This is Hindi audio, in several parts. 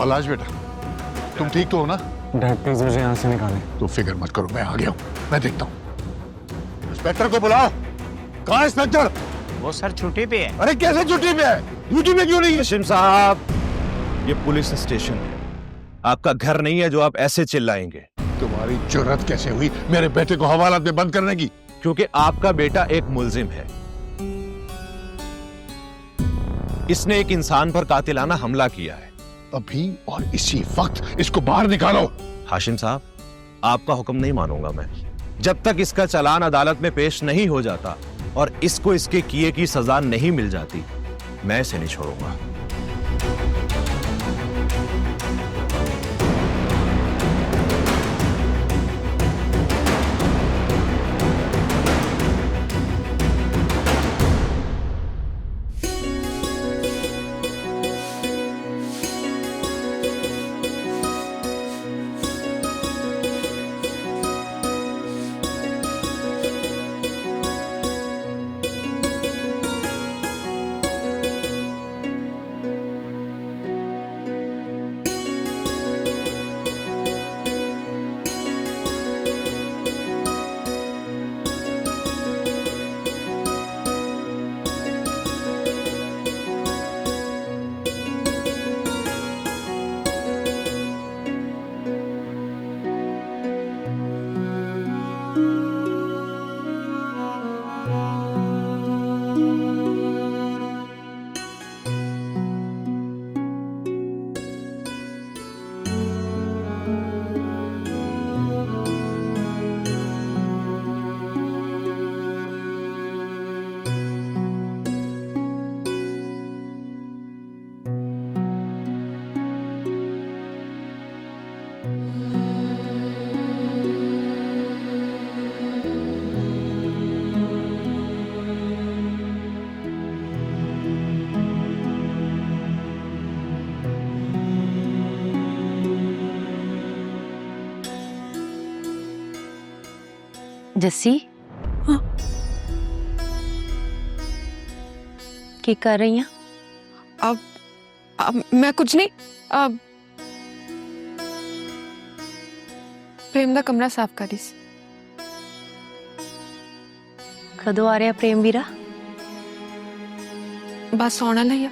बालाज बेटा, तुम ठीक तो हो ना? डैड प्लीज मुझे यहाँ से निकालें। तो फिक्र मत करो, मैं आ गया हूँ, मैं देखता हूँ। इंस्पेक्टर को बुलाओ। कहाँ है इंस्पेक्टर? वो सर छुट्टी पे है। अरे कैसे छुट्टी पे है? ड्यूटी में क्यों नहीं है? हाशिम साहब, ये पुलिस स्टेशन है, आपका घर नहीं है जो आप ऐसे चिल्लाएंगे। तुम्हारी जुर्रत कैसे हुई मेरे बेटे को हवालात में बंद करने की? क्योंकि आपका बेटा एक मुल्जिम है। इसने एक इंसान पर कातिलाना हमला किया है। अभी और इसी वक्त इसको बाहर निकालो। हाशिम साहब, आपका हुक्म नहीं मानूंगा मैं जब तक इसका चालान अदालत में पेश नहीं हो जाता और इसको इसके किए की सजा नहीं मिल जाती। मैं इसे नहीं छोड़ूंगा। जस्सी, हाँ? की कर रही हैं? अब मैं कुछ नहीं। अब प्रेम दा कमरा साफ करी सी। कदों आ रहा प्रेम वीरा? बस आने लगी।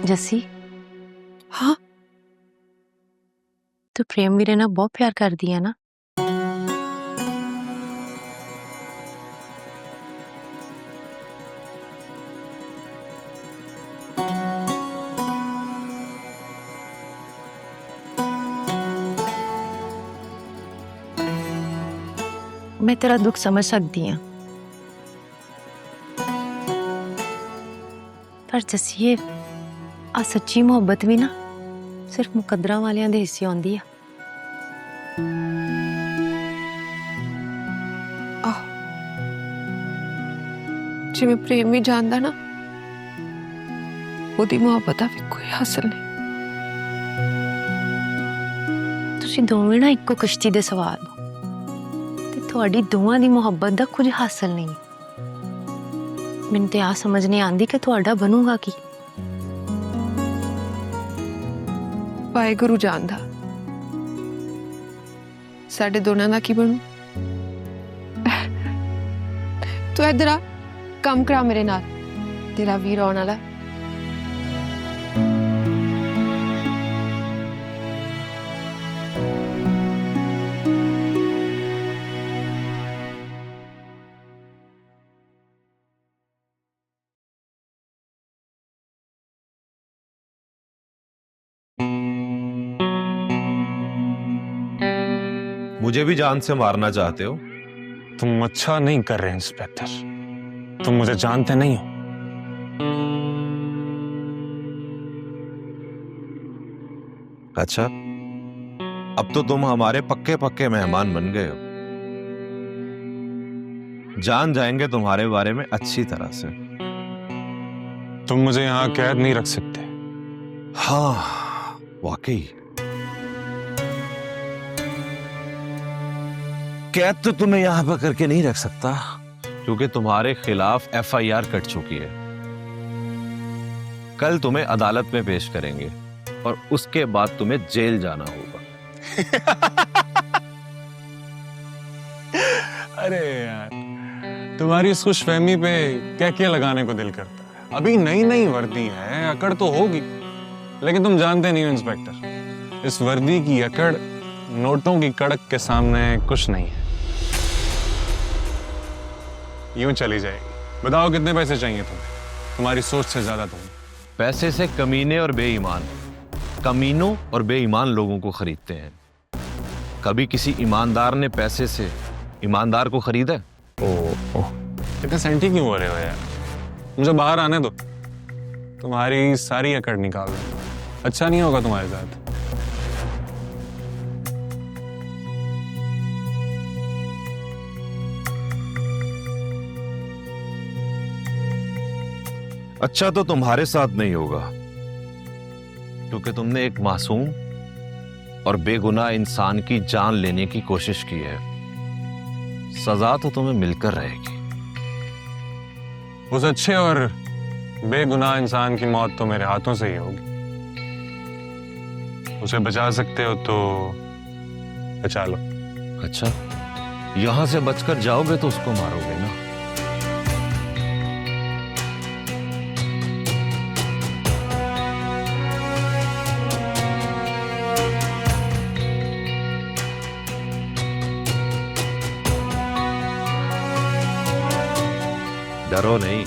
जस्सी, हाँ तू प्रेम वीरे ना बहुत प्यार कर दी है ना? मैं तेरा दुख समझ सकती हूँ, पर जस्सी आ सच्ची मोहब्बत भी ना सिर्फ मुकद्दरा वालियां दे हिस्से आउंदी है। जिवें प्रेम भी जानदा ना, ओदी मोहब्बत दा भी कोई हासिल नहीं। तुसीं दोवें ना इक्को कश्ती दे सवार हो ते तुहाडी दोवां दी मोहब्बत दा कुछ हासिल नहीं। मैनूं ते आ समझ नहीं आंदी कि तुहाडा बनूगा की। वाहेगुरु जानदा साडे दोनां दा की बनू। तू इधर आ, काम करा मेरे नाल, तेरा वीर आने वाला। मुझे भी जान से मारना चाहते हो? तुम अच्छा नहीं कर रहे इंस्पेक्टर, तुम मुझे जानते नहीं हो। अच्छा, अब तो तुम हमारे पक्के पक्के मेहमान बन गए हो। जान जाएंगे तुम्हारे बारे में अच्छी तरह से। तुम मुझे यहाँ कैद नहीं रख सकते। हाँ, वाकई कैद तो तुम्हें यहां पर करके नहीं रख सकता, क्योंकि तुम्हारे खिलाफ FIR कट चुकी है। कल तुम्हें अदालत में पेश करेंगे और उसके बाद तुम्हें जेल जाना होगा। अरे यार, तुम्हारी इस खुशफहमी पे क्या क्या लगाने को दिल करता है। अभी नई नई वर्दी है, अकड़ तो होगी, लेकिन तुम जानते नहीं हो इंस्पेक्टर, इस वर्दी की अकड़ नोटों की कड़क के सामने कुछ नहीं है। यूं चली जाएगी। बताओ कितने पैसे चाहिए तुम्हें? तुम्हारी सोच से ज्यादा तुम। पैसे से कमीने और बेईमान, कमीनों और बेईमान लोगों को खरीदते हैं। कभी किसी ईमानदार ने पैसे से ईमानदार को खरीदा है? ओह, इतने सेंटी क्यों हो रहे हो यार? मुझे बाहर आने दो, तुम्हारी सारी अकड़ निकाल दो। अच्छा नहीं होगा तुम्हारे साथ। अच्छा तो तुम्हारे साथ नहीं होगा, क्योंकि तुमने एक मासूम और बेगुनाह इंसान की जान लेने की कोशिश की है। सजा तो तुम्हें मिलकर रहेगी। उस अच्छे और बेगुनाह इंसान की मौत तो मेरे हाथों से ही होगी। उसे बचा सकते हो तो बचा लो। अच्छा, यहां से बचकर जाओगे तो उसको मारोगे ना? डरो नहीं,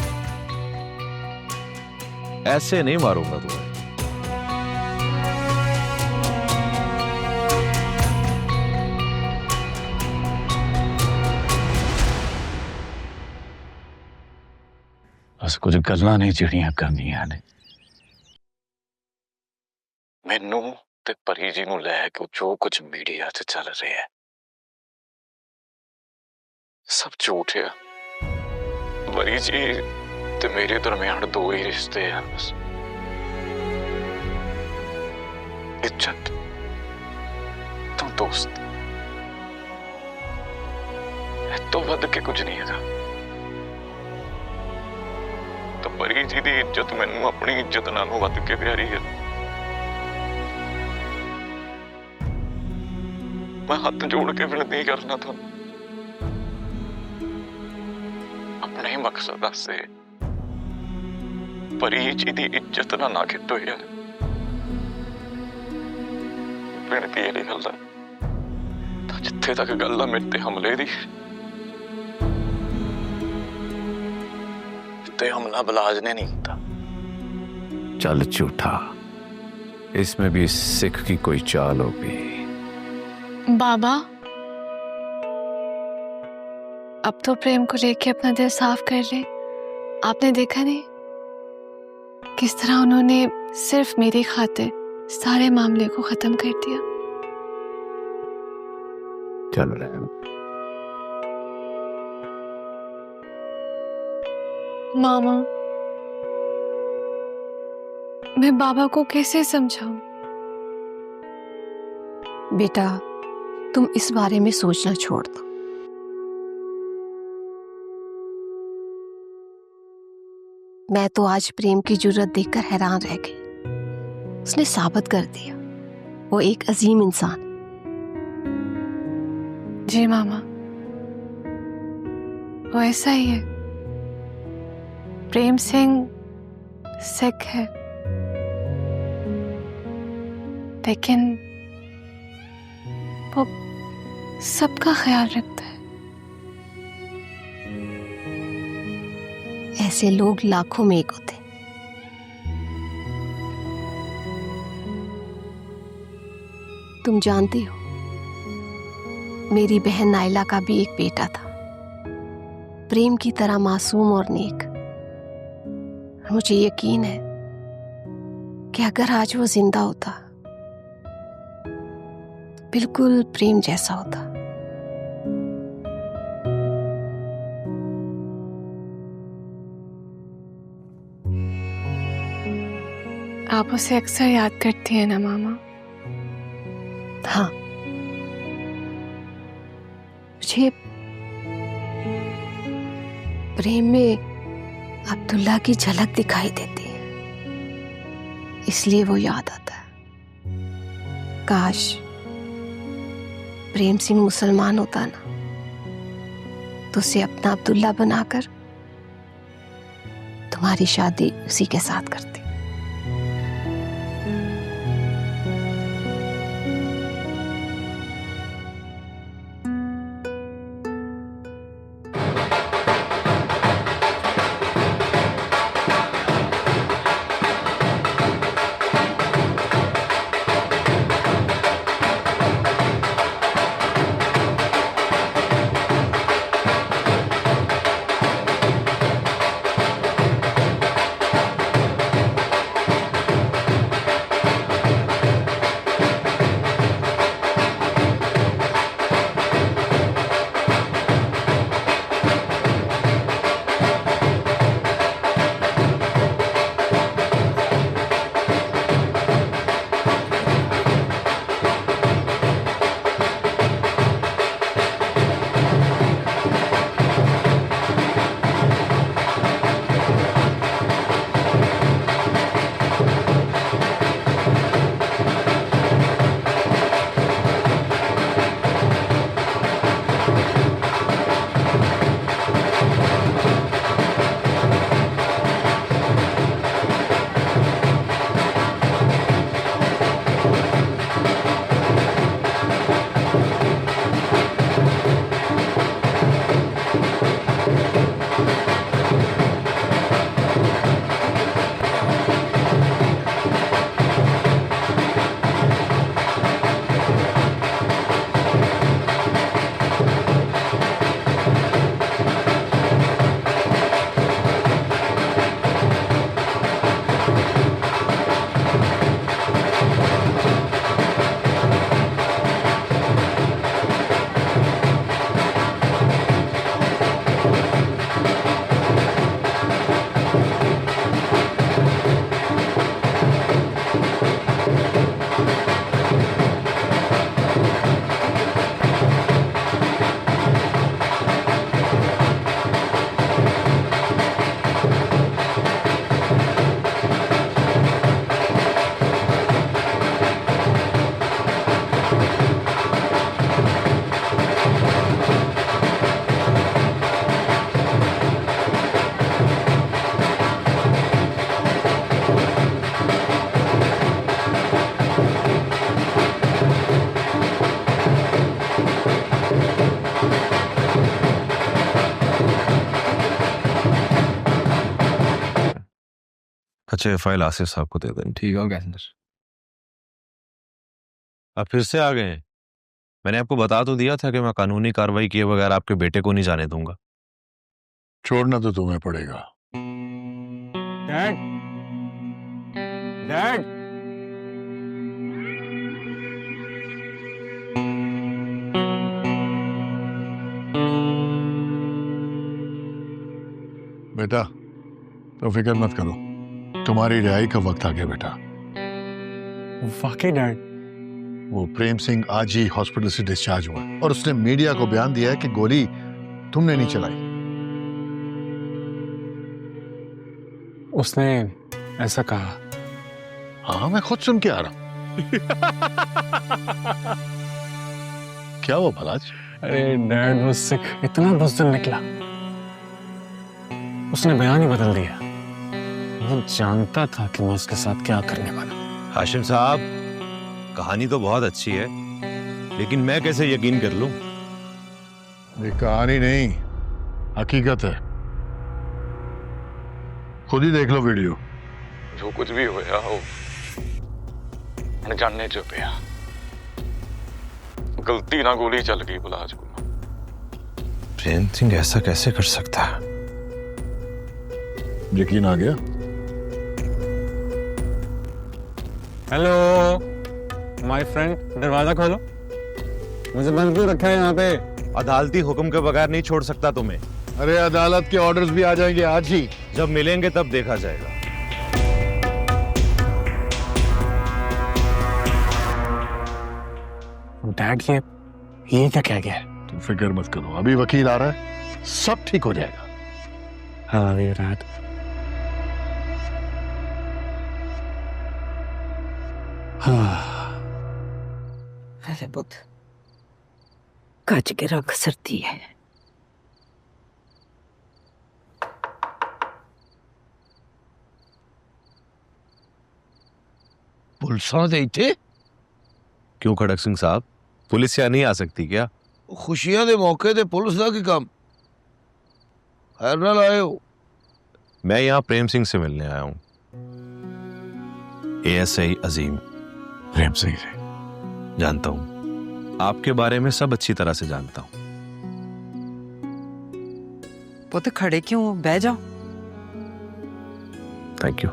ऐसे नहीं मारूंगा तुम्हें। बस कुछ गल्लां नहीं ਜਿਹੜੀਆਂ ਕਰਨੀਆਂ ਨੇ। ਮੈਨੂੰ ਤੇ ਪਰੀ ਜੀ ਨੂੰ ਲੈ ਕੇ ਜੋ ਕੁਝ ਮੀਡੀਆ 'ਚ ਚੱਲ ਰਿਹਾ ਹੈ ਸਭ ਝੂਠ ਹੈ। परी जी ते मेरे दरमियान दो ही रिश्ते हैं बस, इज्जत तो दोस्त, तो वध के कुछ नहीं है। तो परी जी की इज्जत मैनू अपनी इज्जत नालों वध के प्यारी है। मैं हाथ जोड़ के विनती करना था, अपने मकसद से परी जी की इज्जत ना खिटो यार। बेनती यही गल है, जिथे तक गल है मेरे ते हमले दी, ते हमला बलाज ने नहीं किया। चल झूठा, इसमें भी सिख की कोई चाल होगी। बाबा, अब तो प्रेम को लेके अपना दिल साफ कर ले। आपने देखा नहीं किस तरह उन्होंने सिर्फ मेरी खातिर सारे मामले को खत्म कर दिया। चल रहे मामा, मैं बाबा को कैसे समझाऊं? बेटा, तुम इस बारे में सोचना छोड़ दो। मैं तो आज प्रेम की जुर्रत देखकर हैरान रह गई। उसने साबित कर दिया वो एक अजीम इंसान। जी मामा, वो ऐसा ही है। प्रेम सिंह सिख है, लेकिन वो सबका ख्याल रखता है। ऐसे लोग लाखों में एक होते। तुम जानती हो, मेरी बहन नाइला का भी एक बेटा था, प्रेम की तरह मासूम और नेक। मुझे यकीन है कि अगर आज वो जिंदा होता तो बिल्कुल प्रेम जैसा होता। आप उसे अक्सर याद करती हैं ना मामा? हाँ, मुझे प्रेम में अब्दुल्ला की झलक दिखाई देती है। इसलिए वो याद आता है। काश प्रेम सिंह मुसलमान होता ना, तो उसे अपना अब्दुल्ला बनाकर तुम्हारी शादी उसी के साथ करती। अच्छा, ये फाइल आसिफ साहब को दे दें। ठीक हो गया सर। आप फिर से आ गए हैं। मैंने आपको बता तो दिया था कि मैं कानूनी कार्रवाई किए बगैर आपके बेटे को नहीं जाने दूंगा। छोड़ना तो तुम्हें पड़ेगा। डैड, डैड, बेटा तो फिक्र मत करो, तुम्हारी रिहाई का वक्त आ गया बेटा। वाकई डैड? वो प्रेम सिंह आज ही हॉस्पिटल से डिस्चार्ज हुआ और उसने मीडिया को बयान दिया है कि गोली तुमने नहीं चलाई। उसने ऐसा कहा? हाँ, मैं खुद सुन के आ रहा हूं। क्या वो भलाज? अरे डैड, वो सिख इतना बुज़दिल निकला, उसने बयान ही बदल दिया। वो जानता था कि मैं उसके साथ क्या करने वाला। हाशिम साहब, कहानी तो बहुत अच्छी है, लेकिन मैं कैसे यकीन कर लूं? ये कहानी नहीं, हकीकत है। खुद ही देख लो वीडियो। जो कुछ भी होया हो अनजाने च पिया, गलती ना गोली चल गई बुलाज को। प्रेम सिंह ऐसा कैसे कर सकता है? यकीन आ गया? हेलो माय फ्रेंड, दरवाजा खोलो, मुझे बंद क्यों रखा है यहाँ पे? अदालती हुक्म के बगैर नहीं छोड़ सकता तुम्हें। अरे अदालत के ऑर्डर्स भी आ जाएंगे आज ही। जब मिलेंगे तब देखा जाएगा। डैड, ये क्या कह गया है? तुम फिक्र मत करो, अभी वकील आ रहा है, सब ठीक हो जाएगा। हाँ ये रात अरे बुद्ध कच के रख सरती है। पुलिसां दे इत्थे क्यों खड़क सिंह साहब, पुलिस यहाँ नहीं आ सकती क्या? खुशियां दे मौके ते पुलिस दा की काम? खैर नाल आए हो? मैं यहाँ प्रेम सिंह से मिलने आया हूँ। ASI अजीम। प्रेम सिंह से जानता हूँ, आपके बारे में सब अच्छी तरह से जानता हूँ। पुत्र खड़े क्यों हो? बह जाओ। Thank you.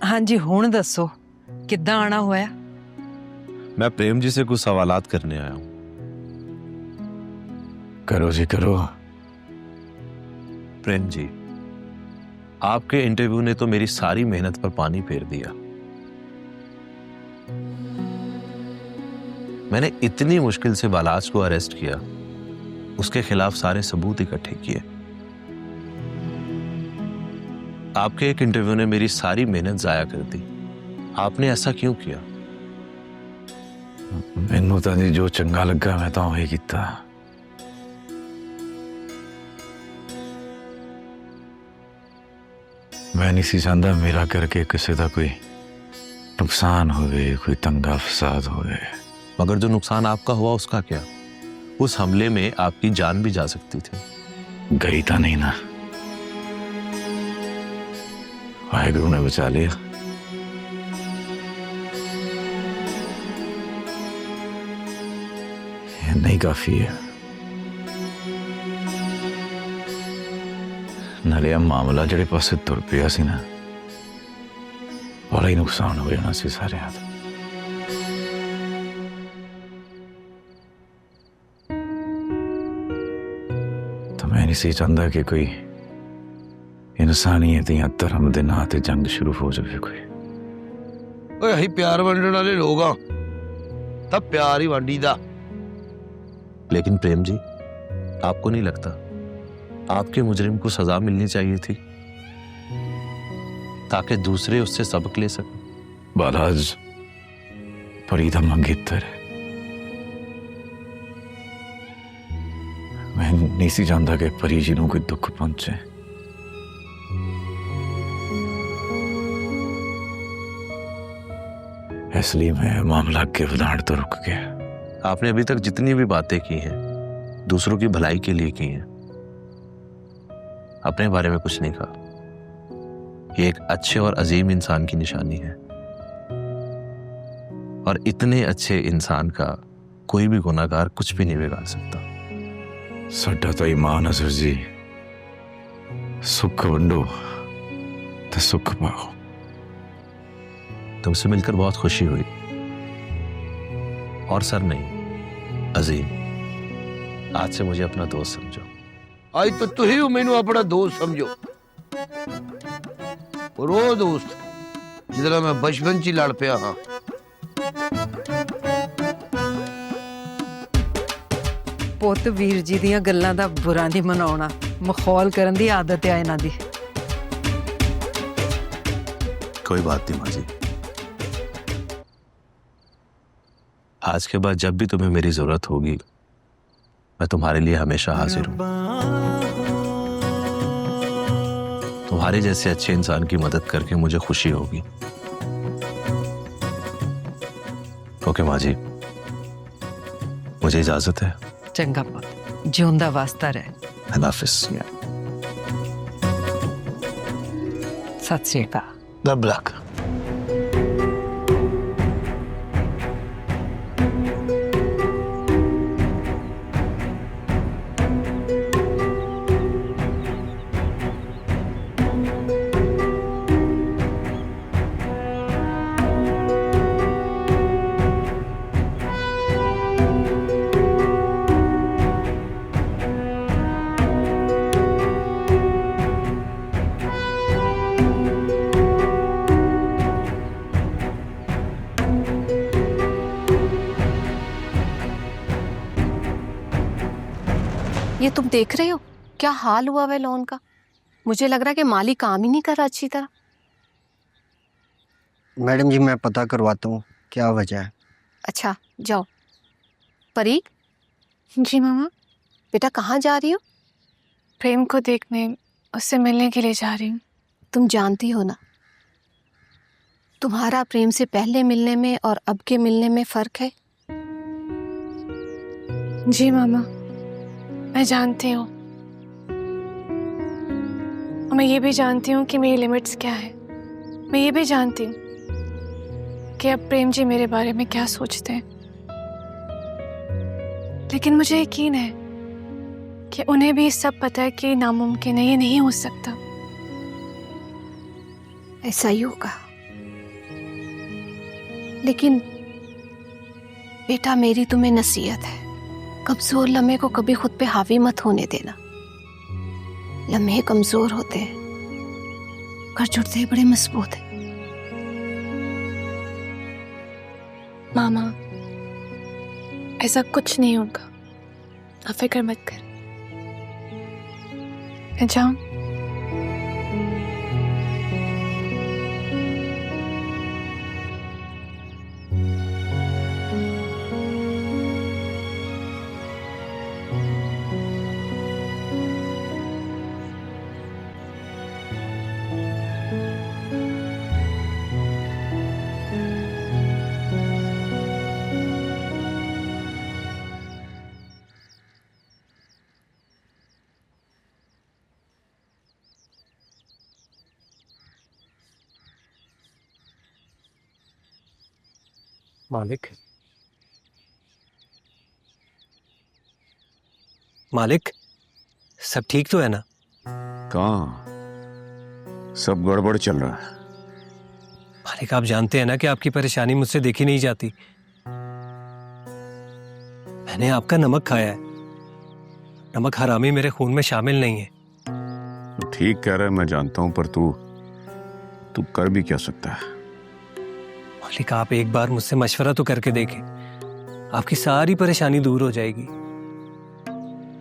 हाँ जी हुण दसो किद्दां आना होया? मैं प्रेम जी से कुछ सवालात करने आया हूँ। करो जी करो। प्रेम जी, आपके इंटरव्यू ने तो मेरी सारी मेहनत पर पानी फेर दिया। मैंने इतनी मुश्किल से बालाज को अरेस्ट किया, उसके खिलाफ सारे सबूत इकट्ठे किए। आपके एक इंटरव्यू ने मेरी सारी मेहनत जाया कर दी। आपने ऐसा क्यों किया? मैनू तो जी जो चंगा लगा मैं तो वही किया। मैं नहीं सी चाहता मेरा करके किसी का कोई नुकसान होवे, कोई तंगा फसाद होवे। मगर जो नुकसान आपका हुआ उसका क्या? उस हमले में आपकी जान भी जा सकती थी। गई था नहीं ना, वाहेगुरु ने बचा लिया। ये नहीं काफी है। नाले मामला जेड़े पासे तुर पिया सी ना, बड़ा ही नुकसान हो जाना सी सारे हाथ। तो मैं नहीं सी चाहता कि कोई इंसानियत या धर्म दे नां ते जंग शुरू हो जाए कोई। ओए अहीं प्यार वंडण वाले लोग हां, तां प्यार ही वंडी दा। लेकिन प्रेम जी, आपको नहीं लगता आपके मुजरिम को सजा मिलनी चाहिए थी ताकि दूसरे उससे सबक ले सकें? बालाज फरीदा मंगेतर है। मैं नहीं सी जानता कि परी जी को दुख पहुंचे। इसलिए मैं मामला के विधान तो रुक गया। आपने अभी तक जितनी भी बातें की हैं दूसरों की भलाई के लिए की हैं, अपने बारे में कुछ नहीं कहा। ये एक अच्छे और अजीम इंसान की निशानी है, और इतने अच्छे इंसान का कोई भी गुनाहगार कुछ भी नहीं बिगाड़ सकता। साडा तो ईमान है सर जी, सुख वंडो तो सुख पाओ। तुमसे मिलकर बहुत खुशी हुई। और सर नहीं, अजीम, आज से मुझे अपना दोस्त समझो। आज तो तुही मैनू अपना दोस्त समझो। और वो दोस्त जिसदा मैं बचपन च ही लड़ पिया हाँ। पुत वीर जी दियां गल्लां दा बुरा नहीं मनाउणा, मखौल करन दी आदत है इन्हां दी। कोई बात नहीं माँ जी, आज के बाद जब भी तुम्हें मेरी जरूरत होगी मैं तुम्हारे लिए हमेशा हाजिर हूं। तुम्हारे जैसे अच्छे इंसान की मदद करके मुझे खुशी होगी। ओके माँ जी, मुझे इजाजत है। चंगा पुत, जिउंदा वास्ता रहे। अल्लाह हाफिज। सत श्री अकाल। रब रख। ये तुम देख रहे हो? क्या हाल हुआ वह लोन का? मुझे लग रहा है कि मालिक काम ही नहीं कर रहा अच्छी तरह। मैडम जी मैं पता करवाता हूँ क्या वजह है। अच्छा जाओ। परी, जी मामा। बेटा कहाँ जा रही हो? प्रेम को देखने, उससे मिलने के लिए जा रही हूँ। तुम जानती हो ना, तुम्हारा प्रेम से पहले मिलने में और अब के मिलने में फर्क है। जी मामा, मैं जानती हूँ। और मैं ये भी जानती हूँ कि मेरी लिमिट्स क्या है। मैं ये भी जानती हूँ कि अब प्रेम जी मेरे बारे में क्या सोचते हैं। लेकिन मुझे यकीन है कि उन्हें भी सब पता है कि नामुमकिन है, ये नहीं हो सकता। ऐसा ही होगा। लेकिन बेटा मेरी तुम्हें नसीहत है, कमजोर लम्हे को कभी खुद पे हावी मत होने देना। लम्हे कमजोर होते हैं, घर जुड़ते बड़े मजबूत है। मामा, ऐसा कुछ नहीं होगा, आप फिक्र मत कर। मैं जाऊं? मालिक, मालिक सब ठीक तो है ना? कहाँ सब गड़बड़ चल रहा है। मालिक आप जानते हैं ना कि आपकी परेशानी मुझसे देखी नहीं जाती। मैंने आपका नमक खाया है। नमक हरामी मेरे खून में शामिल नहीं है। तू ठीक कह रहा है, मैं जानता हूं, पर तू कर भी क्या सकता है। मालिक आप एक बार मुझसे मशवरा तो करके देखें, आपकी सारी परेशानी दूर हो जाएगी।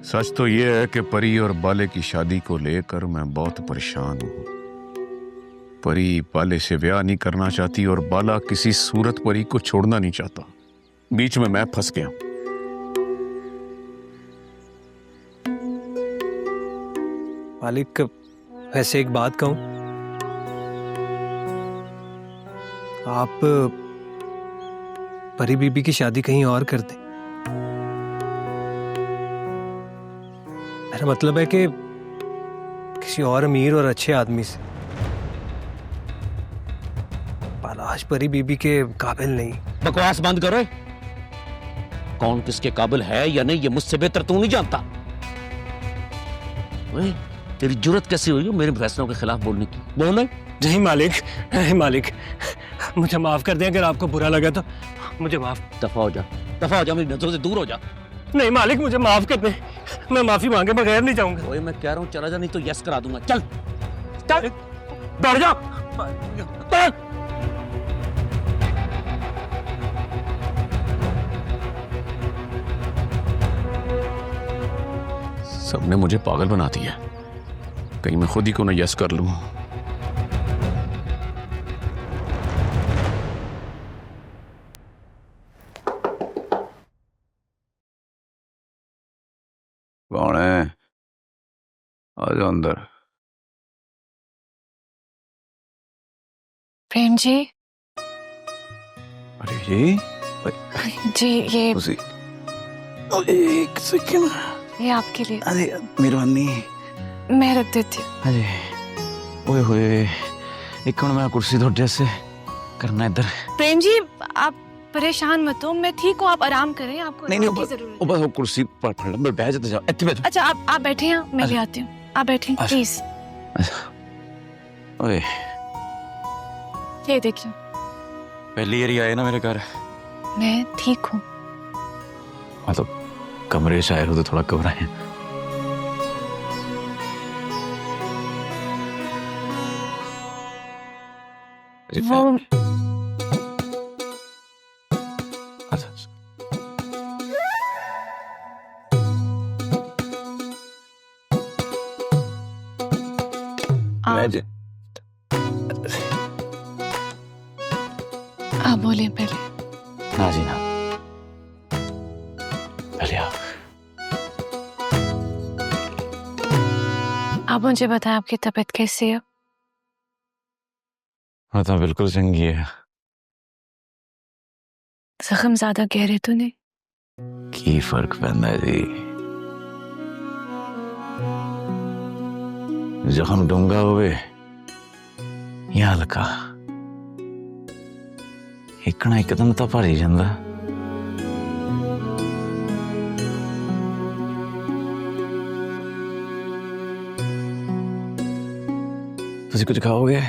सच तो ये है कि परी और बाले की शादी को लेकर मैं बहुत परेशान हूं। परी बाले से ब्याह नहीं करना चाहती और बाला किसी सूरत परी को छोड़ना नहीं चाहता। बीच में मैं फंस गया। मालिक वैसे एक बात कहूं, आप परी बीबी की शादी कहीं और कर दें। मेरा मतलब है कि किसी और अमीर और अच्छे आदमी से। बालाज परी बीबी के काबिल नहीं। बकवास बंद करो। कौन किसके काबिल है या नहीं ये मुझसे बेहतर तू नहीं जानता। ओए, तेरी जुर्रत कैसी हुई मेरे फैसलों के खिलाफ बोलने की? बोल। नहीं मालिक, नहीं मालिक, मुझे माफ कर दें। अगर आपको बुरा लगा तो मुझे माफ। दफा हो जा, दफा हो जा, मेरी नजरों से दूर हो जा। नहीं मालिक मुझे माफ कर दें, मैं माफी मांगे बगैर नहीं जाऊंगा। ओए मैं कह रहा हूँ चला जा, नहीं तो यस करा दूंगा। चल चल, बैठ जा। सबने मुझे पागल बना दिया। कहीं मैं खुद ही को ना यस कर लूं। कौन है? आ जाओ अंदर। प्रेम जी। अरे जी जी ये एक सेकंड, ये आपके लिए। अरे मेहरबानी, मैं रख देती हूँ। अरे ओए होए, एक मिनट मैं कुर्सी थोड़ी जैसे करना इधर। प्रेम जी आप परेशान मत हो, मैं ठीक हूँ, आप आराम करें। आपको नहीं आराम की जरूरत है। बस वो कुर्सी पर फड़ मैं बैठ जाते जाओ। इतने बैठ। अच्छा आप बैठे हैं, मैं ले आती हूँ। आप बैठे प्लीज। ओए ये देखिए, पहली बार आए ना मेरे घर। मैं ठीक हूँ। हाँ तो कमरे से आए हो तो थोड़ा घबराए। वो आप बोलिए पहले। ना जी ना, पहले आप मुझे बताएं आपकी तबीयत कैसी है? हाँ तो बिल्कुल चंगी है। जख्म ज्यादा गहरे तो नहीं? की फर्क पैंदा है जी, जख्म डूंगा होवे या हल्का, इकना एकदम तो भर ही जांदा। तुसी कुछ खाओगे?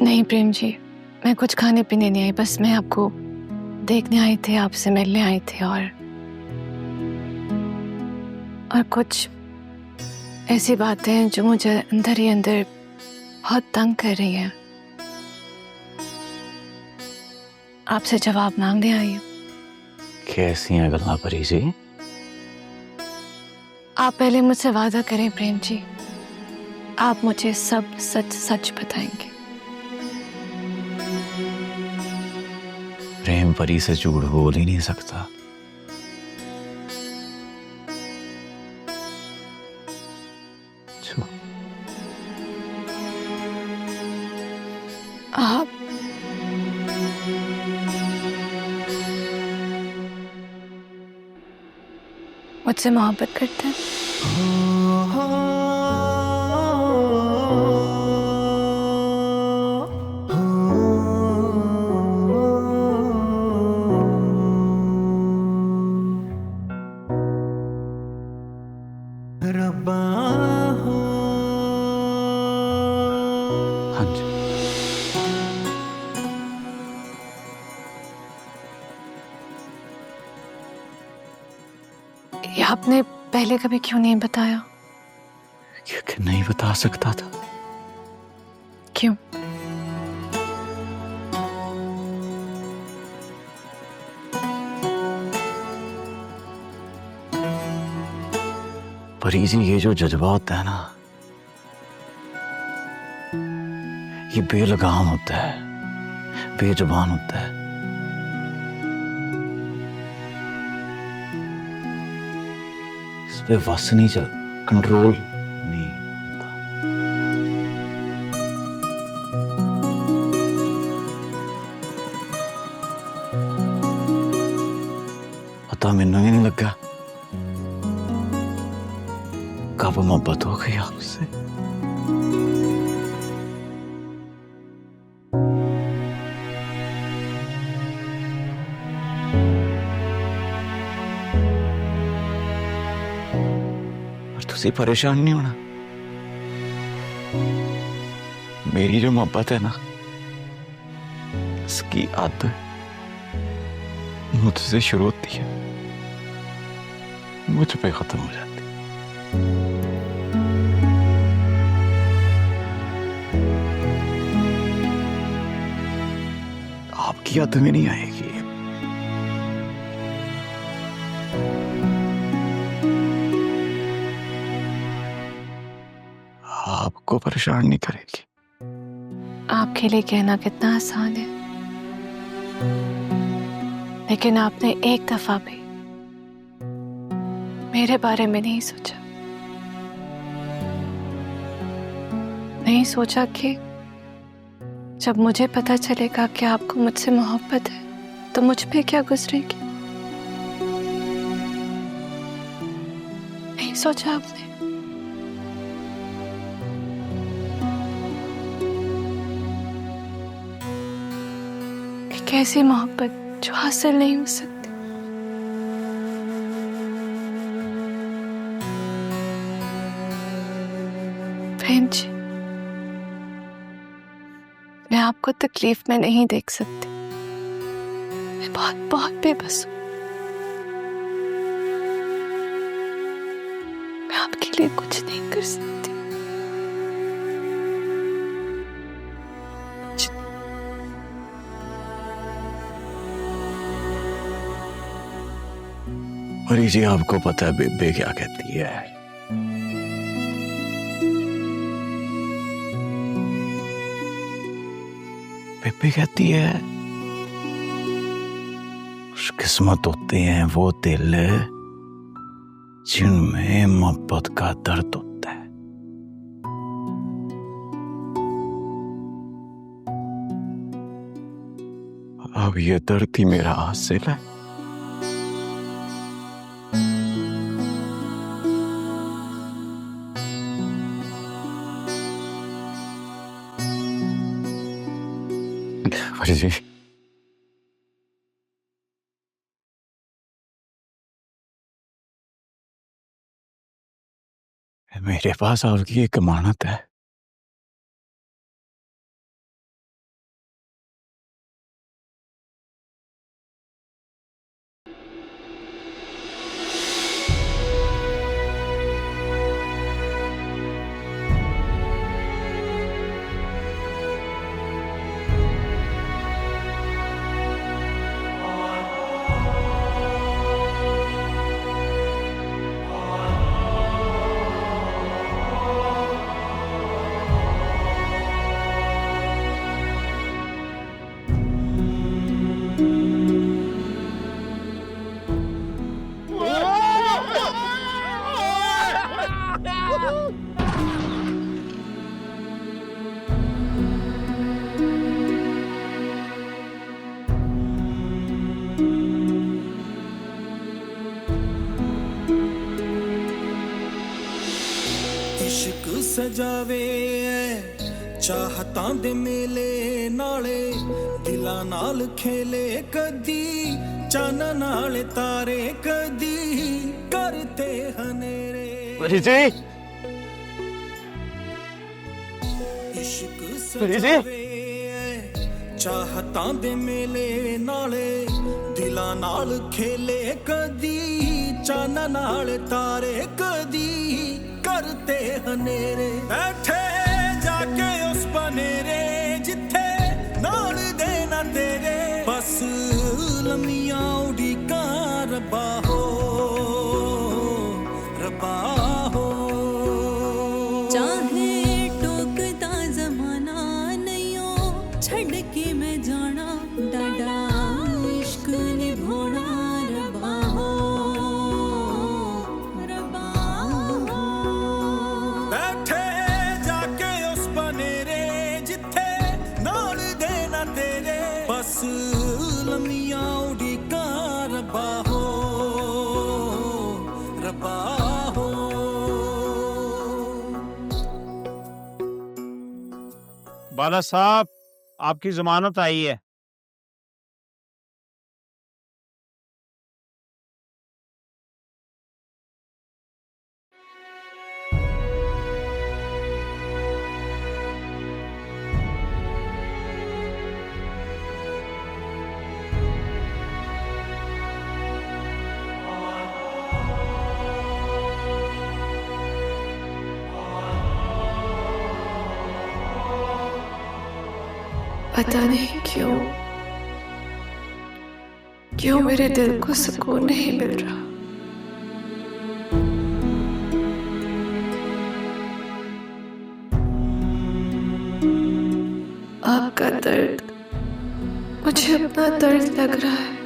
नहीं प्रेम जी, मैं कुछ खाने पीने नहीं आई, बस मैं आपको देखने आई थी, आपसे मिलने आई थी और कुछ ऐसी बातें हैं जो मुझे अंदर ही अंदर बहुत तंग कर रही हैं। आपसे जवाब मांगने आई हूँ। कैसी गल्लां परी जी? आप पहले मुझसे वादा करें प्रेम जी, आप मुझे सब सच सच बताएंगे। प्रेम परी से झूठ बोल ही नहीं सकता। आप मुझसे मोहब्बत करते हैं? हाँ जी। ये आपने पहले कभी क्यों नहीं बताया? क्योंकि नहीं बता सकता था। क्यों? परी जी, ये जो जज्बा होता है ना, ये बेलगाम होता है, बेजुबान होता है। इस पे वस नहीं चल, कंट्रोल नहीं होता। पता मैनू ही नहीं लगा कब मोहब्बत हो गई आपसे। तुसी परेशान नहीं होना। मेरी जो मोहब्बत है ना, इसकी आदत मुझसे शुरू होती है, मुझ पे खत्म हो जाती है। आपकी याद में नहीं आएगी। आपको परेशान नहीं करेगी। आपके लिए कहना कितना आसान है, लेकिन आपने एक दफा भी मेरे बारे में नहीं सोचा। नहीं सोचा कि जब मुझे पता चलेगा कि आपको मुझसे मोहब्बत है तो मुझ पे क्या गुजरेगी। नहीं सोचा आपने। कि कैसी मोहब्बत जो हासिल नहीं हो सकती। प्रेम जी, मैं आपको तकलीफ में नहीं देख सकती। मैं बहुत बहुत बेबस हूं। मैं आपके लिए कुछ नहीं कर सकती। मरी जी, आपको पता है बेबे क्या कहती है? भी कहती है खुशकिस्मत होते हैं वो दिल जिनमें मोहब्बत का दर्द होता है। अब ये दर्द ही मेरा हासिल है। जी मेरे पास आपकी एक अमानत है। इश्क सजावे चाहतां दे मेले नाले दिलां नाल खेले कदी चन नाल तारे कदी करते हनेरे। इश्क सजावे चाहतां दे मेले नाले दिलां नाल खेले कदी चन नाल तारे कदी करते हनेरे। बैठे जाके उस बनेरे जिथे नाल देना तेरे बस लम्मियां उड़ीका रब्बा हो रब्बा हो। चाहे टोकदा जमाना नहीं हो छड़ के मैं जाना डाडा इश्क निभाना रब्बा हो रब्बा हो। बैठे जाके उस बनेरे जिथे नाल देना तेरे बस लम्मियां उड़ीका रब्बा हो रब्बा हो। बाला साहब आपकी जमानत आई है। पता नहीं क्यों मेरे दिल को सुकून नहीं मिल रहा। आपका दर्द मुझे अपना दर्द लग रहा है।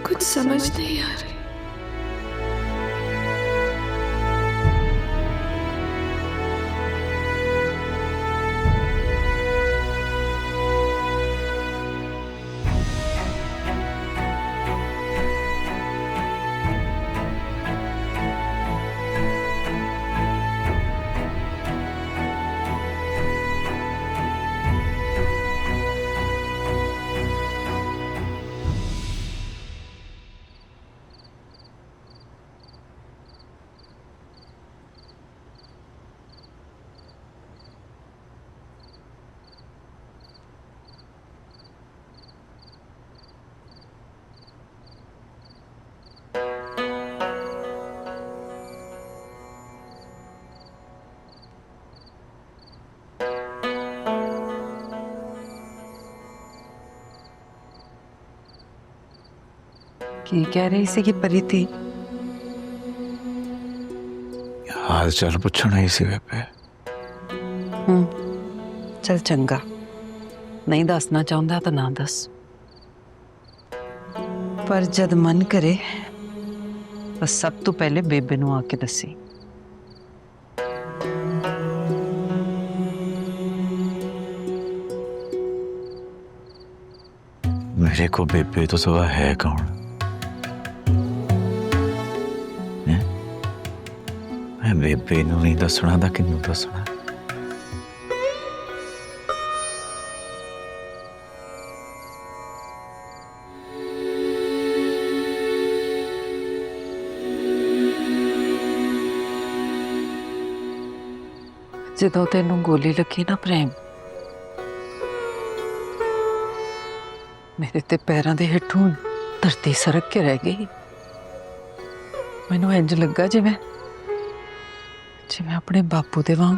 कुछ समझ नहीं आ रही। की कह रही सी कि परी थी हाल चाल पूछना ही सी पे चल चंगा, नहीं दसना चाहता तो ना दस, पर जद मन करे बस सब तो पहले बेबे नू आके दसी। मेरे को बेबे तो सवा है कौन? हैं? मैं बेबे नू नहीं दसना था, किन्नू दसना? ਜਦੋਂ ਤੈਨੂੰ ਗੋਲੀ ਲੱਗੀ ਨਾ ਪ੍ਰੇਮ, ਮੇਰੇ ਤੇ ਪੈਰਾਂ ਦੇ ਹੇਠੋਂ ਧਰਤੀ ਸਰਕ ਕੇ ਰਹਿ ਗਈ। ਮੈਨੂੰ ਇੰਜ ਲੱਗਾ ਜਿਵੇਂ ਆਪਣੇ ਬਾਪੂ ਦੇ ਵਾਂਗ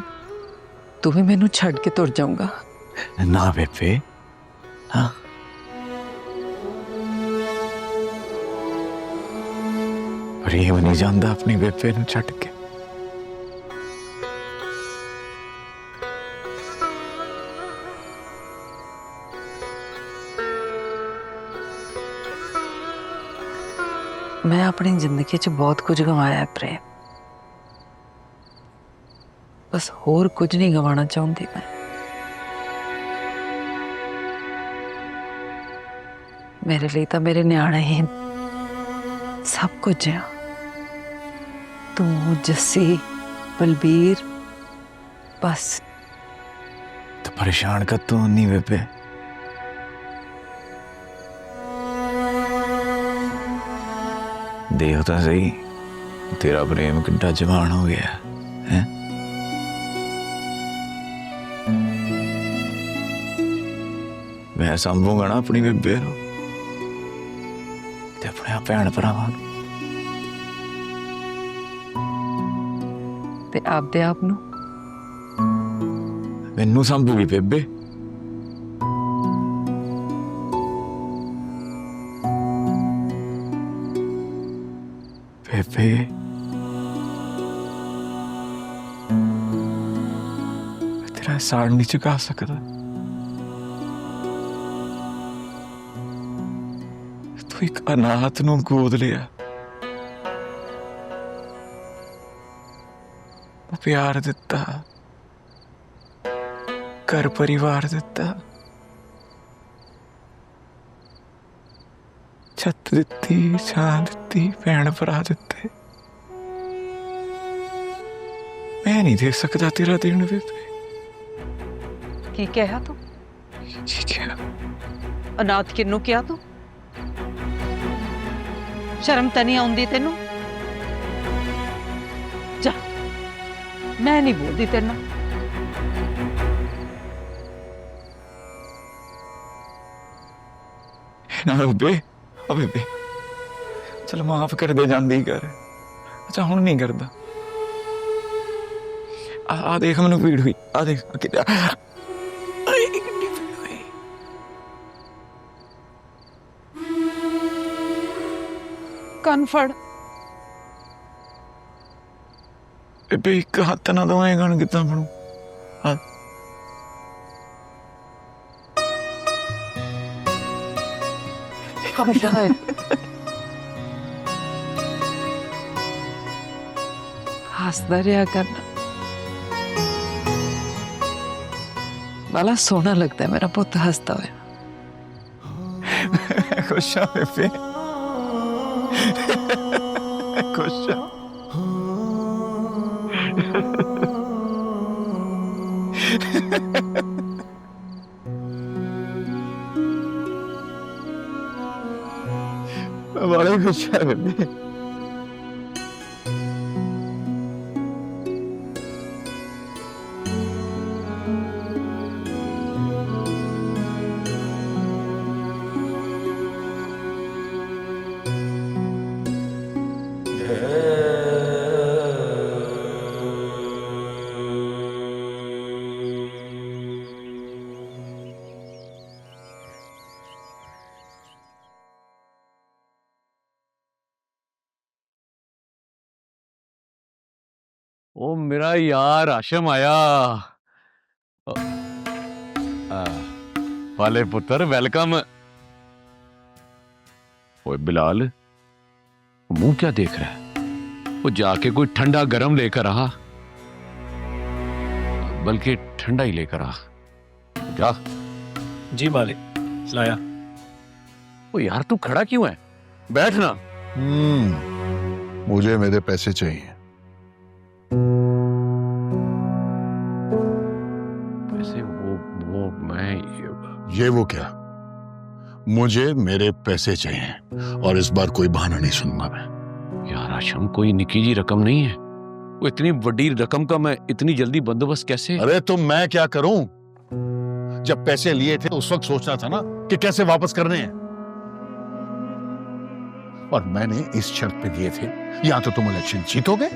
ਤੂੰ ਵੀ ਮੈਨੂੰ ਛੱਡ ਕੇ ਤੁਰ ਜਾਊਂਗਾ। ना बेबे ना, प्रेम नहीं जानता अपनी बेबे नू छड्ड के। मैं अपनी जिंदगी च बहुत कुछ गवाया है प्रेम, बस होर कुछ नहीं गवाना चाहती मैं। मेरे लिए तो मेरे न्याणे ही सब कुछ है। तू, जस्सी, बलबीर, बस। तो परेशान कर तू नहीं बेबे? देख तो सही, तेरा प्रेम कितना जवान हो गया है। मैं संभूंगा ना अपनी बेबे नू ते अपने भैन भरावां नू ते आपदे आप नू। मैनू संभूगी बेबे? बेबे तेरा एहसान नहीं चुका सकता। तू एक अनाथ नू गोद लिया, प्यार दिता, घर परिवार दिता, छत दिती, छां दिती, भैन भरा दिते। मैं नहीं दे सकता तेरा दिन बेबे। की कहा तू? ठीक है। अनाथ किन्नू क्या तू? शर्म तो नहीं आउंदी तेनू? जा, मैं नहीं बोलती तेनू। ना बेबे, ओ बेबे चल माफ कर दे, जांदी कर। अच्छा हुण नहीं करदा। आ देख मैनू पीड़ हुई, आ देख कन फड़। बेबे एक हाथ ना दवाए गण कितना फड़ू? हसदा रहा करना, बड़ा सोहना लगता है मेरा पुत हसदा हुआ। खुश हाँ बेबे, खुश हाँ। बड़ा खुश है बेबे। ओ मेरा यार आशम आया। पाले पुत्र वेलकम। ओए बिलाल, मुंह क्या देख रहा है? वो जाके कोई ठंडा गरम लेकर आ, बल्कि ठंडा ही लेकर आ जा। जी मालिक, लाया। ओ यार तू खड़ा क्यों है? बैठ ना। मुझे मेरे पैसे चाहिए। पैसे? वो मैं ये वो क्या? मुझे मेरे पैसे चाहिए और इस बार कोई बहाना नहीं सुनूंगा मैं। यार आशम, कोई निकी जी रकम नहीं है। वो इतनी बड़ी रकम का मैं इतनी जल्दी बंदोबस्त कैसे? अरे तो मैं क्या करूं? जब पैसे लिए थे उस वक्त सोचना था ना कि कैसे वापस करने हैं। और मैंने इस शर्त पे दिए थे, या तो तुम इलेक्शन जीतोगे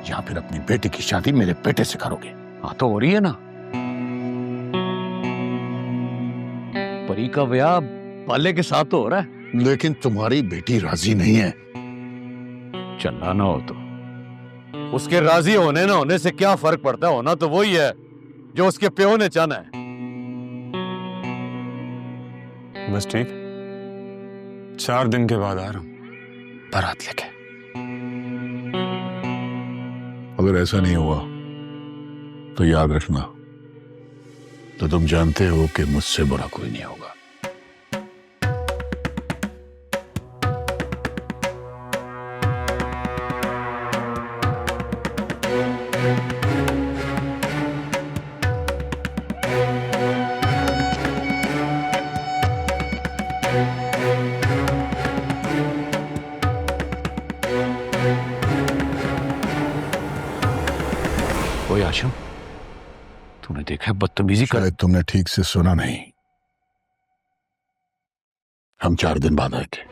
या फिर अपनी बेटी की शादी मेरे बेटे से करोगे। हाँ तो हो रही है ना। परी का ब्याह पाले के साथ तो हो रहा है। लेकिन तुम्हारी बेटी राजी नहीं है। चलना ना हो तो उसके राजी होने ना होने से क्या फर्क पड़ता है? होना तो वही है जो उसके प्यो ने चाहना है। बस ठीक, 4 दिन के बाद आ रहा हूं बारात लेके। अगर ऐसा नहीं हुआ तो याद रखना, तो तुम जानते हो कि मुझसे बुरा कोई नहीं होगा। ओए आशम, तूने देखा है बदतमीजी कर? शायद तुमने ठीक से सुना नहीं। हम 4 दिन बाद आए थे।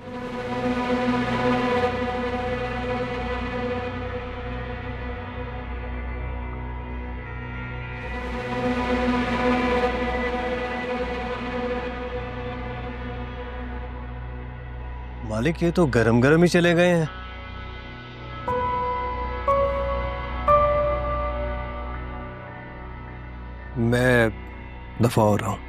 मालिक, ये तो गरम गरम ही चले गए हैं। मैं दफा हो रहा हूं।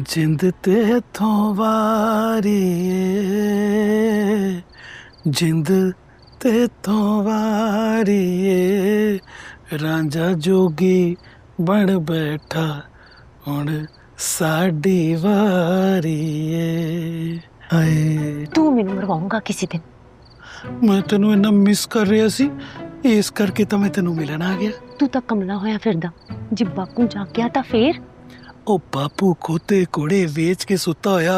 जिंद ते थों वारी जिंद ते थों वारी रांझा जोगी बन बैठा हुण साडी वारी हाय। तू मैनू मरवाऊंगा किसी दिन। मैं तेनू इन्ना मिस कर रहा सी, इस करके तो मैं तेनू मिलन आ गया। तू तो कमला होया फिरदा, जे बापू जाग गया तां फेर? ओ बापू खोते कोड़े वेच के सुता होया,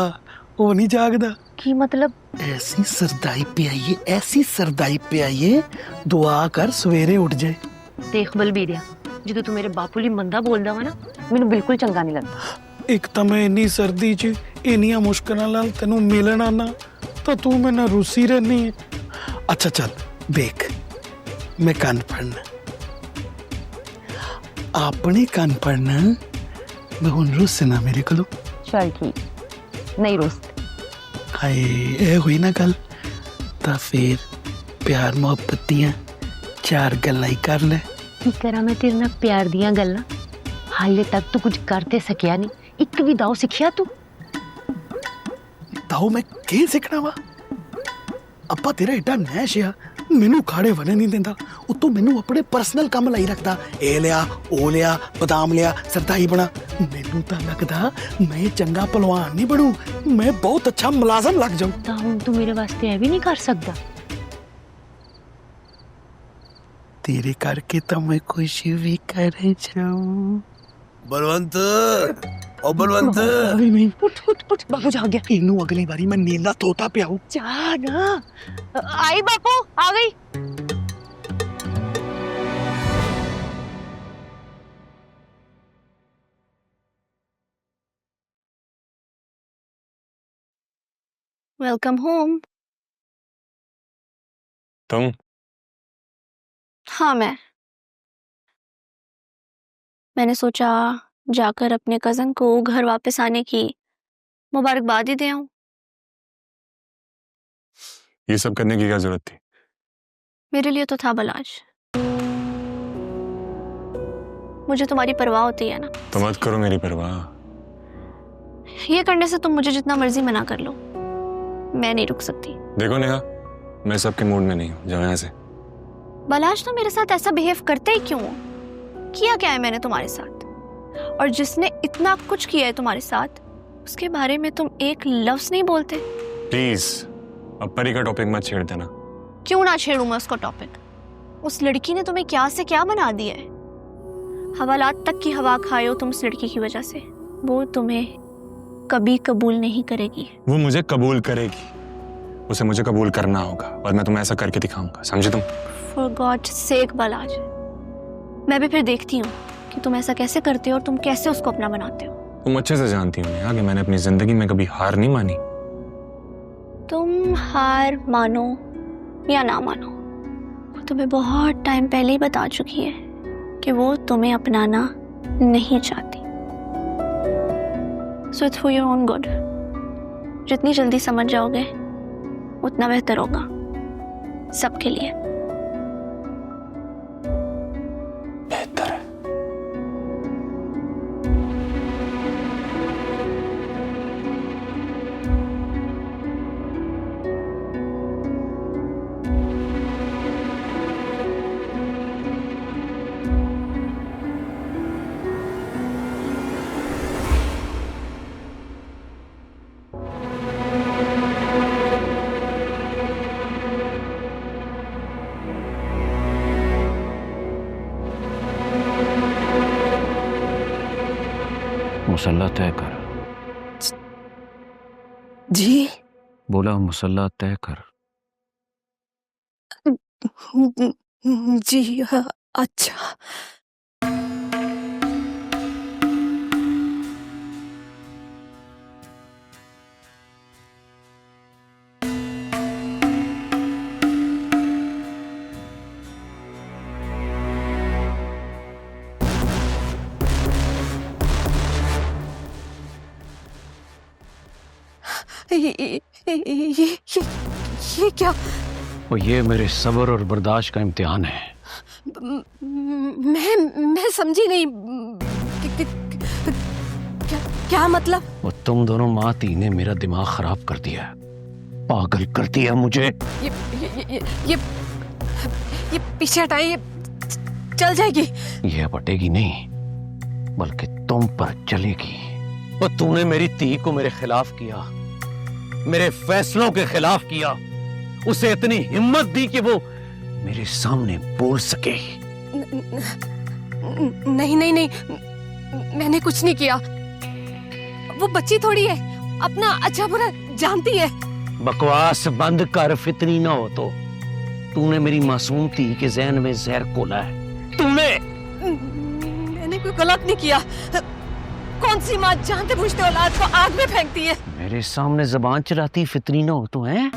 वो नहीं जागदा। की मतलब? ऐसी सरदाई पे आइए, ऐसी सरदाई पे आइए, दुआ कर सवेरे उठ जाए। देख बलबीरिया, जो तू मेरे बापू ली मंदा बोलदा वा ना, मैनू बिल्कुल चंगा नहीं लगता। एक तो मैं इन्नी सर्दी च इन्नियां मुश्किलां नाल तेनू मिलन आना तो तू मेरे नाल रूसी रहनी है। अच्छा चल देख, मैं कान पढ़ना, अपने कान पढ़ना, मैं हुन रुसना मेरे को। चल ठीक, नहीं रुस। हाय ए हुई ना गल, तो फिर प्यार मोहब्बत दियां चार गल्लां ही कर ले। की करा मैं तेरे नाल प्यार दियां गल्लां? हाले तक तू कुछ कर ते सकिया नहीं, एक भी दाव सिखिया तू? दाव मैं की सिखना वा? अब्बा तेरा एडा नैश आ, मैनू खाड़े बने नहीं देंदा, उतों मैनू अपने पर्सनल काम लाई रखता। ए लिया, ओ लिया, बादाम लिया, सरदाई बना। मैनू तो लगदा मैं चंगा पहलवान नहीं बनू, मैं बहुत अच्छा मुलाजम लग जाऊं। तो हुन तू मेरे वास्ते ऐ भी नहीं कर सकदा? तेरे करके तो मैं कुछ भी कर जाऊं। बलवंत, ओ बलवंत, नहीं, उठ उठ उठ, बापू जा गया। इनू अगली बारी मैं नीला तोता पियाऊं। जा ना। आई बापू, आ गई। Welcome home. तुम? हाँ मैंने सोचा जाकर अपने कजन को घर वापस आने की मुबारकबाद ही दे आऊं। ये सब करने की क्या जरूरत थी? मेरे लिए तो था बलाज, मुझे तुम्हारी परवाह होती है ना। तो मत करो मेरी परवाह। ये करने से तुम मुझे जितना मर्जी मना कर लो, मैं नहीं रुक सकती। देखो नेहा, मैं सबके मूड में नहीं हूँ, जाओ यहाँ से। बलाज तो मेरे साथ ऐसा बिहेव करते ही क्यों हो? किया क्या है मैंने तुम्हारे साथ? और जिसने इतना कुछ किया है तुम्हारे साथ, उसके बारे में तुम एक लफ्ज नहीं बोलते। प्लीज अब परी का टॉपिक मत छेड़ देना। क्यों ना छेड़ूं मैं उसका टॉपिक? उस लड़की ने तुम्हें क्या से क्या बना दिया है। हवालात तक की हवा खाए हो तुम उस लड़की की वजह से। वो तुम्हें कभी कबूल नहीं करेगी। वो मुझे कबूल करेगी, उसे मुझे कबूल करना होगा, और मैं तुम्हें ऐसा करके दिखाऊंगा, समझे तुम? फॉर गॉड सेक बलाज, मैं भी फिर देखती हूँ कि तुम ऐसा कैसे करते हो और तुम कैसे उसको अपना बनाते हो। तुम अच्छे से जानती हो नेहा कि मैंने अपनी जिंदगी में कभी हार नहीं मानी। तुम हार मानो या ना मानो, वो तुम्हें बहुत टाइम पहले ही बता चुकी है कि वो तुम्हें अपनाना नहीं चाहती। So it's for your own good. जितनी जल्दी समझ जाओगे उतना बेहतर होगा सबके लिए। बेहतर है। मुसल्ला तय कर। जी बोला मुसल्ला तय कर। जी अच्छा। ये क्या? और ये मेरे सब्र और बर्दाश्त का इम्तिहान है। मैं समझी नहीं। क्या मतलब? वो तुम दोनों माँ ती ने मेरा दिमाग खराब कर दिया, पागल कर दिया मुझे। ये पीछे हटाए, ये चल जाएगी। ये बटेगी नहीं बल्कि तुम पर चलेगी। और तूने मेरी ती को मेरे खिलाफ किया, मेरे फैसलों के खिलाफ किया, उसे इतनी हिम्मत दी कि वो मेरे सामने बोल सके। नहीं नहीं नहीं, मैंने कुछ नहीं किया। वो बच्ची थोड़ी है, अपना अच्छा बुरा जानती है। बकवास बंद कर, फितनी ना हो तो। तूने मेरी मासूम धी के जहन में जहर घोला है। तूने। मैंने कोई गलत नहीं किया। कौन सी माँ जानते बूझते औलाद को आग में फेंकती है? मेरे सामने जबान चलाती फितरी ना हो तो है,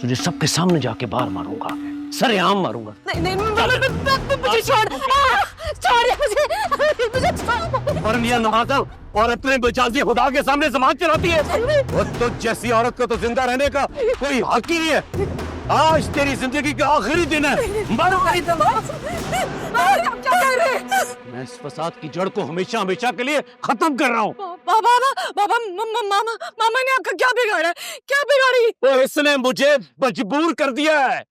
तुझे सबके सामने जाके बाहर मारूंगा, सरेआम मारूंगा। नहीं, मुझे छोड़ मुझे छोड़। परनिया नमाज़ा और अपने बेचाजी खुदा के सामने जबान चलाती है। वो तो जैसी औरत को तो जिंदा रहने का कोई हक ही नहीं है। आज तेरी जिंदगी का आखिरी दिन है। मारो मैं इस फसाद की जड़ को हमेशा हमेशा के लिए खत्म कर रहा हूँ। बाबा मामा ने आपका क्या बिगाड़ा? क्या बिगाड़ी? वो इसने मुझे मजबूर कर दिया है,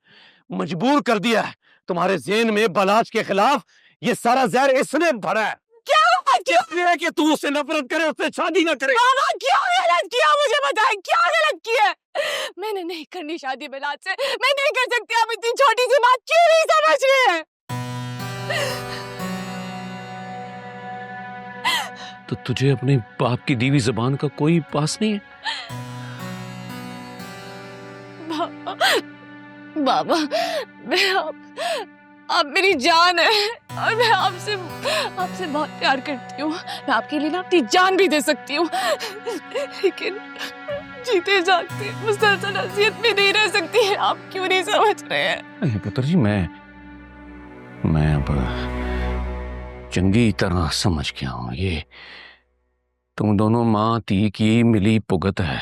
मजबूर कर दिया है। तुम्हारे ज़हन में बलाज के खिलाफ ये सारा जहर इसने भरा है। क्या है कि तू उससे नफरत करे, उससे शादी ना करे। मामा क्या गलत किया? मुझे बताएं क्या गलत किया? मैंने नहीं करनी शादी बिलात से। मैं नहीं कर सकती। आप इतनी छोटी सी बात क्यों नहीं समझ रहे हैं? तो तुझे अपने बाप की दीवी जबान का कोई पास नहीं है? बाबा मैं आप मेरी जान है और मैं आपसे बहुत प्यार करती हूँ। मैं आपके लिए ना अपनी जान भी दे सकती हूँ, लेकिन जीते जागते मुसलसल अज़ियत में नहीं रह सकती है। आप क्यों नहीं समझ रहे हैं? पुत्र जी मैं अब चंगी तरह समझ गया हूँ। ये तुम दोनों माँ धी की मिली भुगत है,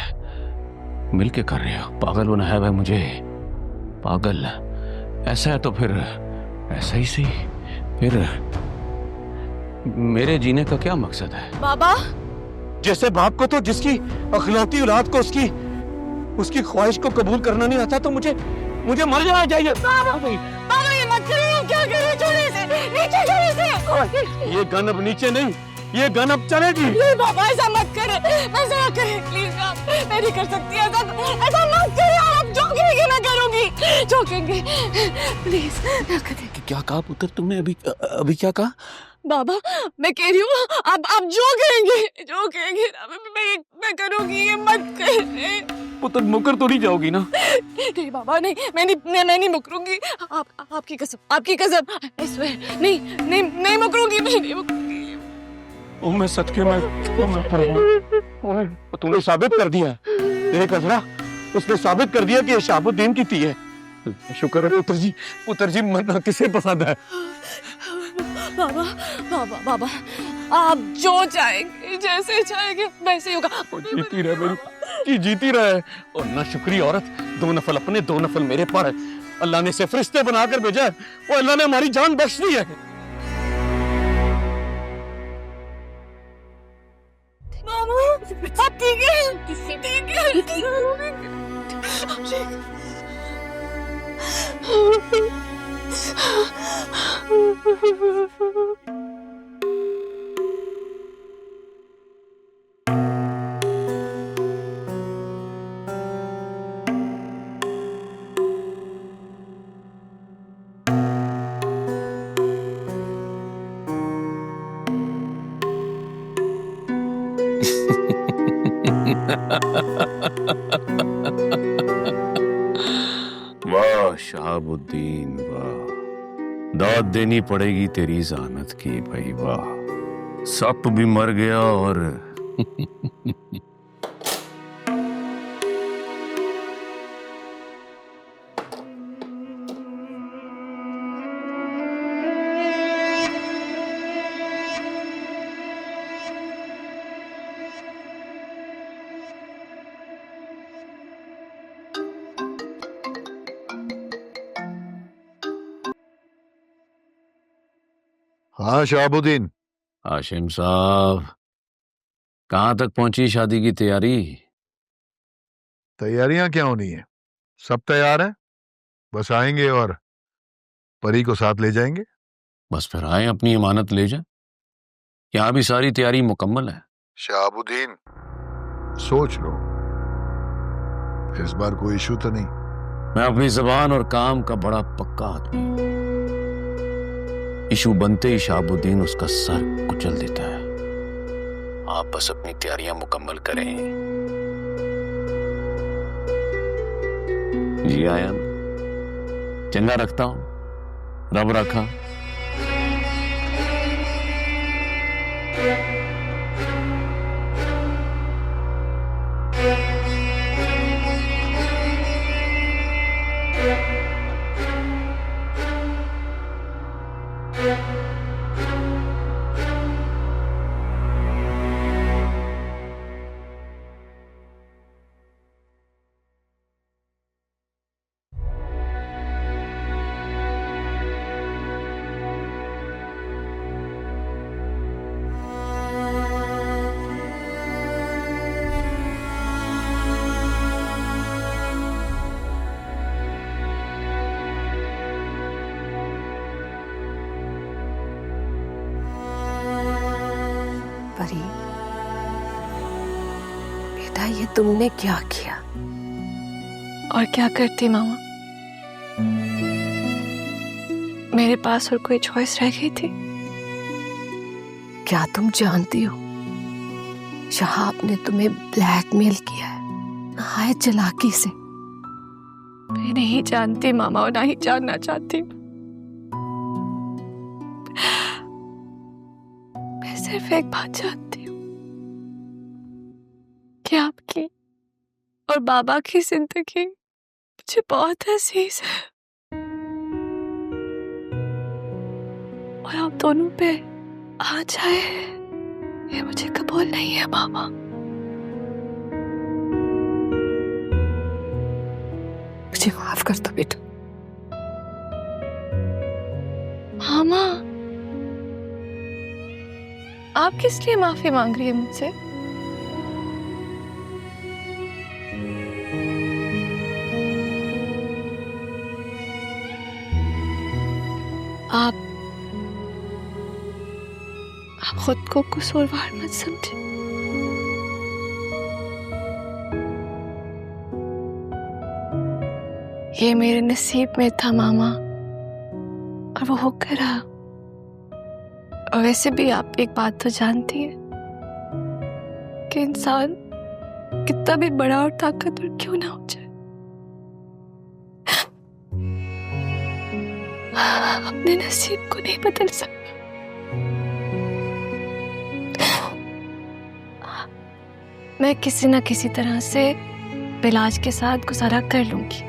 मिलके कर रहे हो। पागल होना है वह मुझे, पागल ऐसा है तो फिर ऐसा ही सही। फिर मेरे जीने का क्या मकसद है? बाबा जैसे बाप को तो जिसकी अखलौती औलाद को उसकी ख्वाहिश को कबूल करना नहीं आता, तो मुझे मर जाना चाहिए। बाबा ये मत करिए। क्या करिए? छोड़िए इसे, नीचे छोड़िए इसे। ये गन अब नीचे नहीं, ये गन अब चलेगी। नहीं बाबा ऐसा मत करे, ऐसा मत करे प्लीज। आप मैं नहीं कर सकती ऐसा मत करिए। आप जो कहेंगे मैं करूंगी, जो कहेंगे प्लीज। क्या कहा पुत्र तुमने? अभी क्या कहा? बाबा मैं कह रही हूँ आप जो कहेंगे मैं करूंगी। ये मत करिए। पुत्र मुकर तो नहीं जाओगी ना? नहीं बाबा नहीं, मैं नहीं मुकरूंगी। आपकी कसम नहीं मुकरूंगी। मैं नहीं मुकरूंगी। मैं सदके में तूने साबित कर दिया। एक अजरा उसने साबित कर दिया कि ये शहाबुद्दीन की थी है। शुक्र है पुत्र जी मरना किसे पसंद है? बाबा आप जो चाहेंगे, जैसे चाहेंगे वैसे ही होगा। जीती रहे मेरी, जीती रहे। और ना शुक्री औरत, 2 नफल अपने 2 नफल मेरे पर अल्लाह ने से फरिश्ते बनाकर भेजा है। वो अल्लाह ने हमारी जान बख्श दी है। मामा आप ठीक है? वाह शहाबुद्दीन वाह, दाद देनी पड़ेगी तेरी ज़ानत की भाई वाह। सप भी मर गया और हाँ शहाबुद्दीन। हाशिम साहब कहाँ तक पहुंची शादी की तैयारी? तैयारियां क्या होनी है, सब तैयार है, बस आएंगे और परी को साथ ले जाएंगे। बस फिर आए अपनी इमानत ले जाए। यहाँ भी सारी तैयारी मुकम्मल है। शहाबुद्दीन सोच लो, इस बार कोई इशू तो नहीं? मैं अपनी जबान और काम का बड़ा पक्का आदमी। इशू बनते ही शहाबुद्दीन उसका सर कुचल देता है। आप बस अपनी तैयारियां मुकम्मल करें। जी आया ना। चंगा रखता हूं, रब रखा। परी, बेटा ये तुमने क्या किया? और क्या करती मामा, मेरे पास और कोई चॉइस रह गई थी? क्या तुम जानती हो शहाब ने तुम्हें ब्लैकमेल किया है नहायत चालाकी से? मैं नहीं जानती मामा और ना ही जानना चाहती। मैं सिर्फ एक बात जानती हूँ कि आपकी और बाबा की जिंदगी मुझे बहुत अजीज है और आप दोनों पे आ जाए ये मुझे कबूल नहीं है मामा। मुझे माफ कर दो बेटा। मामा, आप किस लिए माफी मांग रही है मुझसे? आप खुद को कसूरवार मत समझे। ये मेरे नसीब में था मामा और वो होकर रहा। और वैसे भी आप एक बात तो जानती हैं कि इंसान कितना भी बड़ा और ताकतवर क्यों ना हो जाए, अपने नसीब को नहीं बदल सकता। मैं किसी ना किसी तरह से इलाज के साथ गुजारा कर लूंगी।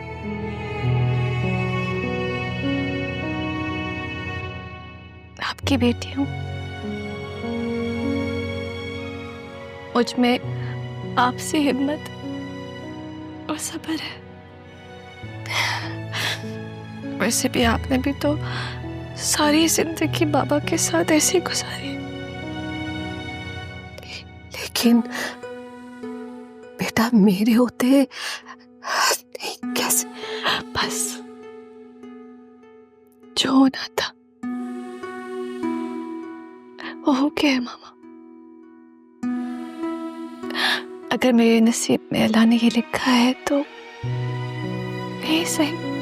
आपकी बेटी हूं, मुझ में आपसी हिम्मत और सब्र है। वैसे भी आपने भी तो सारी जिंदगी बाबा के साथ ऐसे ही गुजारी, लेकिन बेटा मेरे होते नहीं कैसे? बस जो होना था वो हो गया है मामा। अगर मेरे नसीब में अल्लाह ने ये लिखा है तो नहीं सही।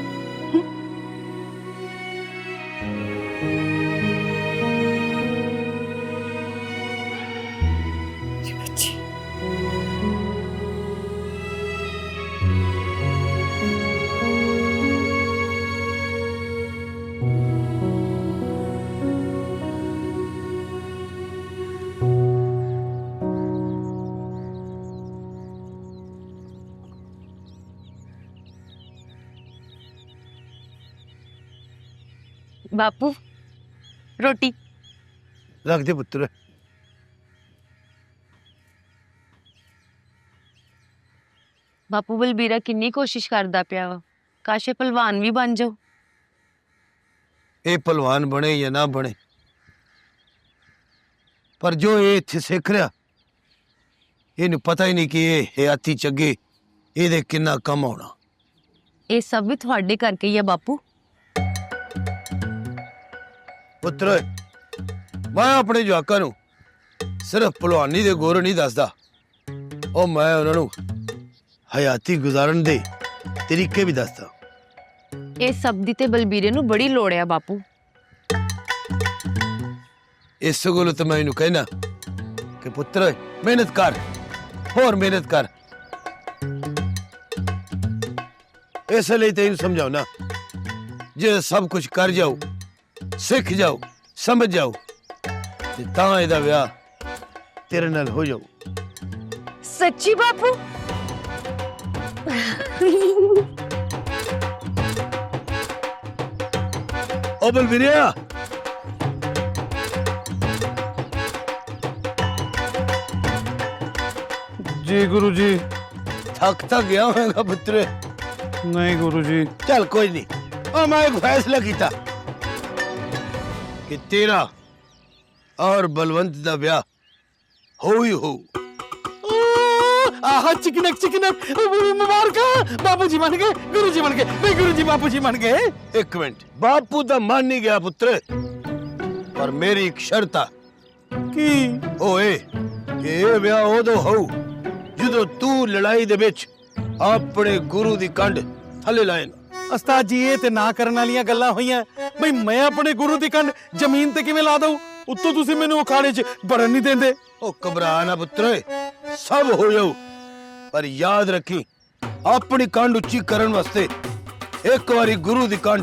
बापू रोटी रख दे पुत्र। बापू बलबीरा किन्नी कोशिश करदा पिया वा, काश ये पहलवान भी बन जाओ। ये पहलवान बने या ना बने, पर जो ये इत्थे सिख रहा इन्हें पता ही नहीं कि ये हयाती चगे ये किन्ना कम आना। ये सब भी थोड़े करके ही है बापू। पुत्र मैं अपने जवाकां नूं सिर्फ पहलवानी दे गुर नहीं दसदा, और मैं उन्हां नूं हयाती गुजारन दे तरीके भी दसदा। ये सब दी ते बलबीरे नूं बड़ी लोड़ है बापू। इस गल तो मैं इन्हूं कहना कि पुत्र मेहनत कर, होर मेहनत कर। इसलिए तेन समझाओ ना, जे सब कुछ कर जाओ, सीख जाओ, समझ जाओ, ते तां एदा विआह तेरे नाल हो जाओ। सच्ची बापू? ओ बलवीरिया, जी गुरुजी। थक गया होगा पुत्र? नहीं गुरुजी। चल कोई नहीं, और मैं एक फैसला किया कि तेरा और बलवंत दा ब्याह हो ही हो। आहा चिकनक मुबारक, बापूजी मान गए, गुरुजी मान गए, नहीं गुरुजी बापूजी मान गए। एक मिनट, बापू तो मान नहीं गया पुत्र, पर मेरी एक शर्त आ कि ओए कि ये ब्याह उदो हो ਜਦੋਂ तू लड़ाई दे विच अपने गुरु दी कंड थले लाए ना। उस्ताद जी ये ते ना करन वालियां गल्लां होईयां, भाई मैं अपने गुरु दी कंड जमीन ते किवें ला दऊं? उत्तों तुसी मैनू अखाड़े च बड़न नहीं देंदे। ओ घबरा ना पुत्र, सब हो जाऊ, पर याद रखी अपनी कंड उच्ची करन वास्ते एक बारी गुरु दी कंड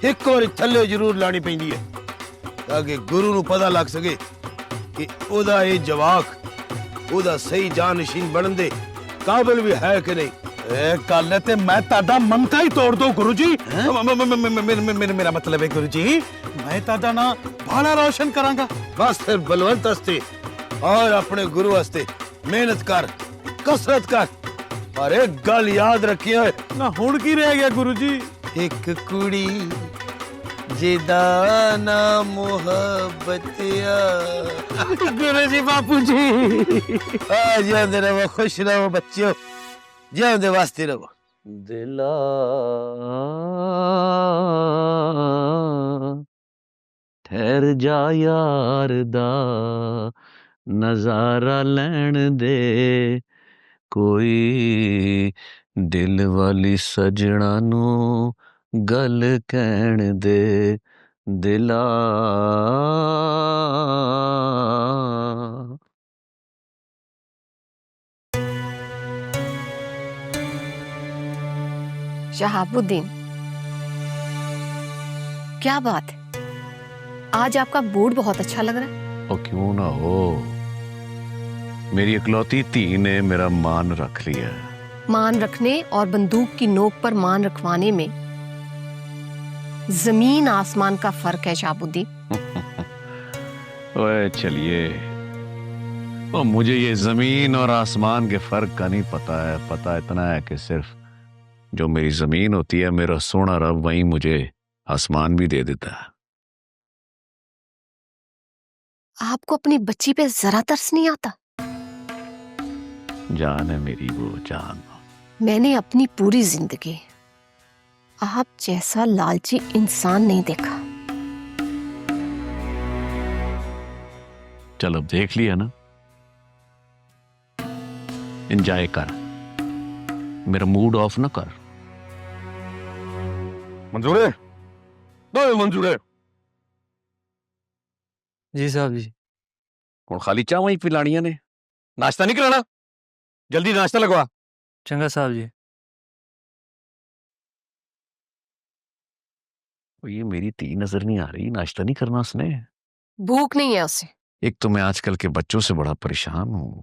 एक बारी थले जरूर लानी पैंदी है, ताकि गुरु नू पता लग सके कि ओदा ये जवाक ओदा सही जानशीन बनन दे काबिल भी है कि नहीं। कल ते मैं तादा मनता ही तोड़ दो गुरुजी। मेरा मतलब है गुरुजी, मैं तादा ना भाला रोशन करांगा। बस फिर बलवंत हस्ते और अपने गुरु हस्ते मेहनत कर, कसरत कर, और एक गल याद रखियो ना, हुण की रह गया गुरुजी? एक कुड़ी जिदा ना मोहब्बतिया। गुरुजी बापूजी जिंदे रहो, खुश रहो बच्चों, जिंदे वास्ते रहो। दिला ठहर जा यार दा नजारा लैण दे, कोई दिल वाली सजना नू गल कहण दे, दिला। शहाबुद्दीन, क्या बात है, आज आपका मूड बहुत अच्छा लग रहा है। और क्यों ना हो, मेरी इकलौती धी ने मेरा मान रख लिया। मान रखने और बंदूक की नोक पर मान रखवाने में जमीन आसमान का फर्क है शहाबुद्दीन। ओए चलिए, ओ मुझे ये जमीन और आसमान के फर्क का नहीं पता है, पता इतना है कि सिर्फ जो मेरी जमीन होती है, मेरा सोना रब वहीं मुझे आसमान भी दे देता है। आपको अपनी बच्ची पे जरा तरस नहीं आता? जान है मेरी वो जान। मैंने अपनी पूरी जिंदगी आप जैसा लालची इंसान नहीं देखा। चल अब देख लिया ना, एंजॉय कर, मेरा मूड ऑफ ना कर। मंजूर है? दो मंजूर है। जी साहब जी। हुण खाली चाह वहीं पिलानियां ने, नाश्ता नहीं कराना? जल्दी नाश्ता लगवा। चंगा साहब जी। ये मेरी धी नजर नहीं आ रही, नाश्ता नहीं करना उसने। भूख नहीं है उसे। एक तो मैं आजकल के बच्चों से बड़ा परेशान हूं,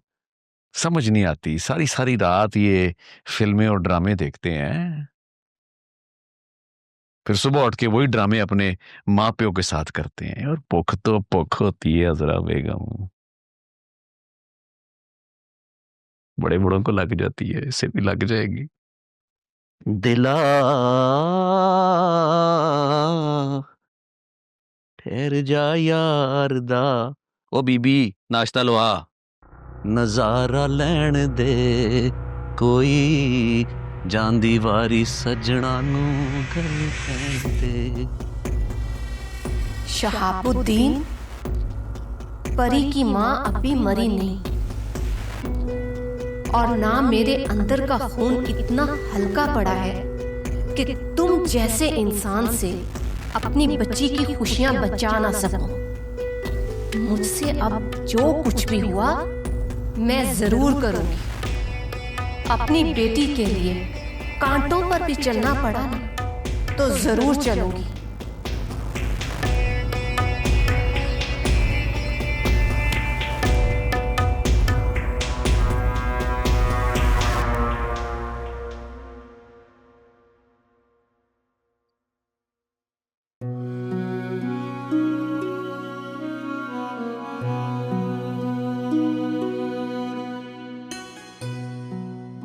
समझ नहीं आती, सारी सारी रात ये फिल्में और ड्रामे देखते हैं, फिर सुबह उठ के वही ड्रामे अपने माँ प्यो के साथ करते हैं, और भुख तो भुख होती है अजरा बेगम, बड़े बूढ़ों को लग जाती है, इसे भी लग जाएगी। दिला ठहर जा यार दा, ओ बीबी नाश्ता लवा, नजारा लैण दे, कोई जांदी वारी सजना नू गल कहण दे। शहाबुद्दीन, परी की माँ अभी मरी नहीं, और ना मेरे अंदर का खून इतना हल्का पड़ा है कि तुम जैसे इंसान से अपनी बच्ची की खुशियां बचा ना सको। मुझसे अब जो कुछ भी हुआ मैं जरूर करूंगी, अपनी बेटी के लिए कांटों पर भी चलना पड़ा ना तो जरूर चलूंगी।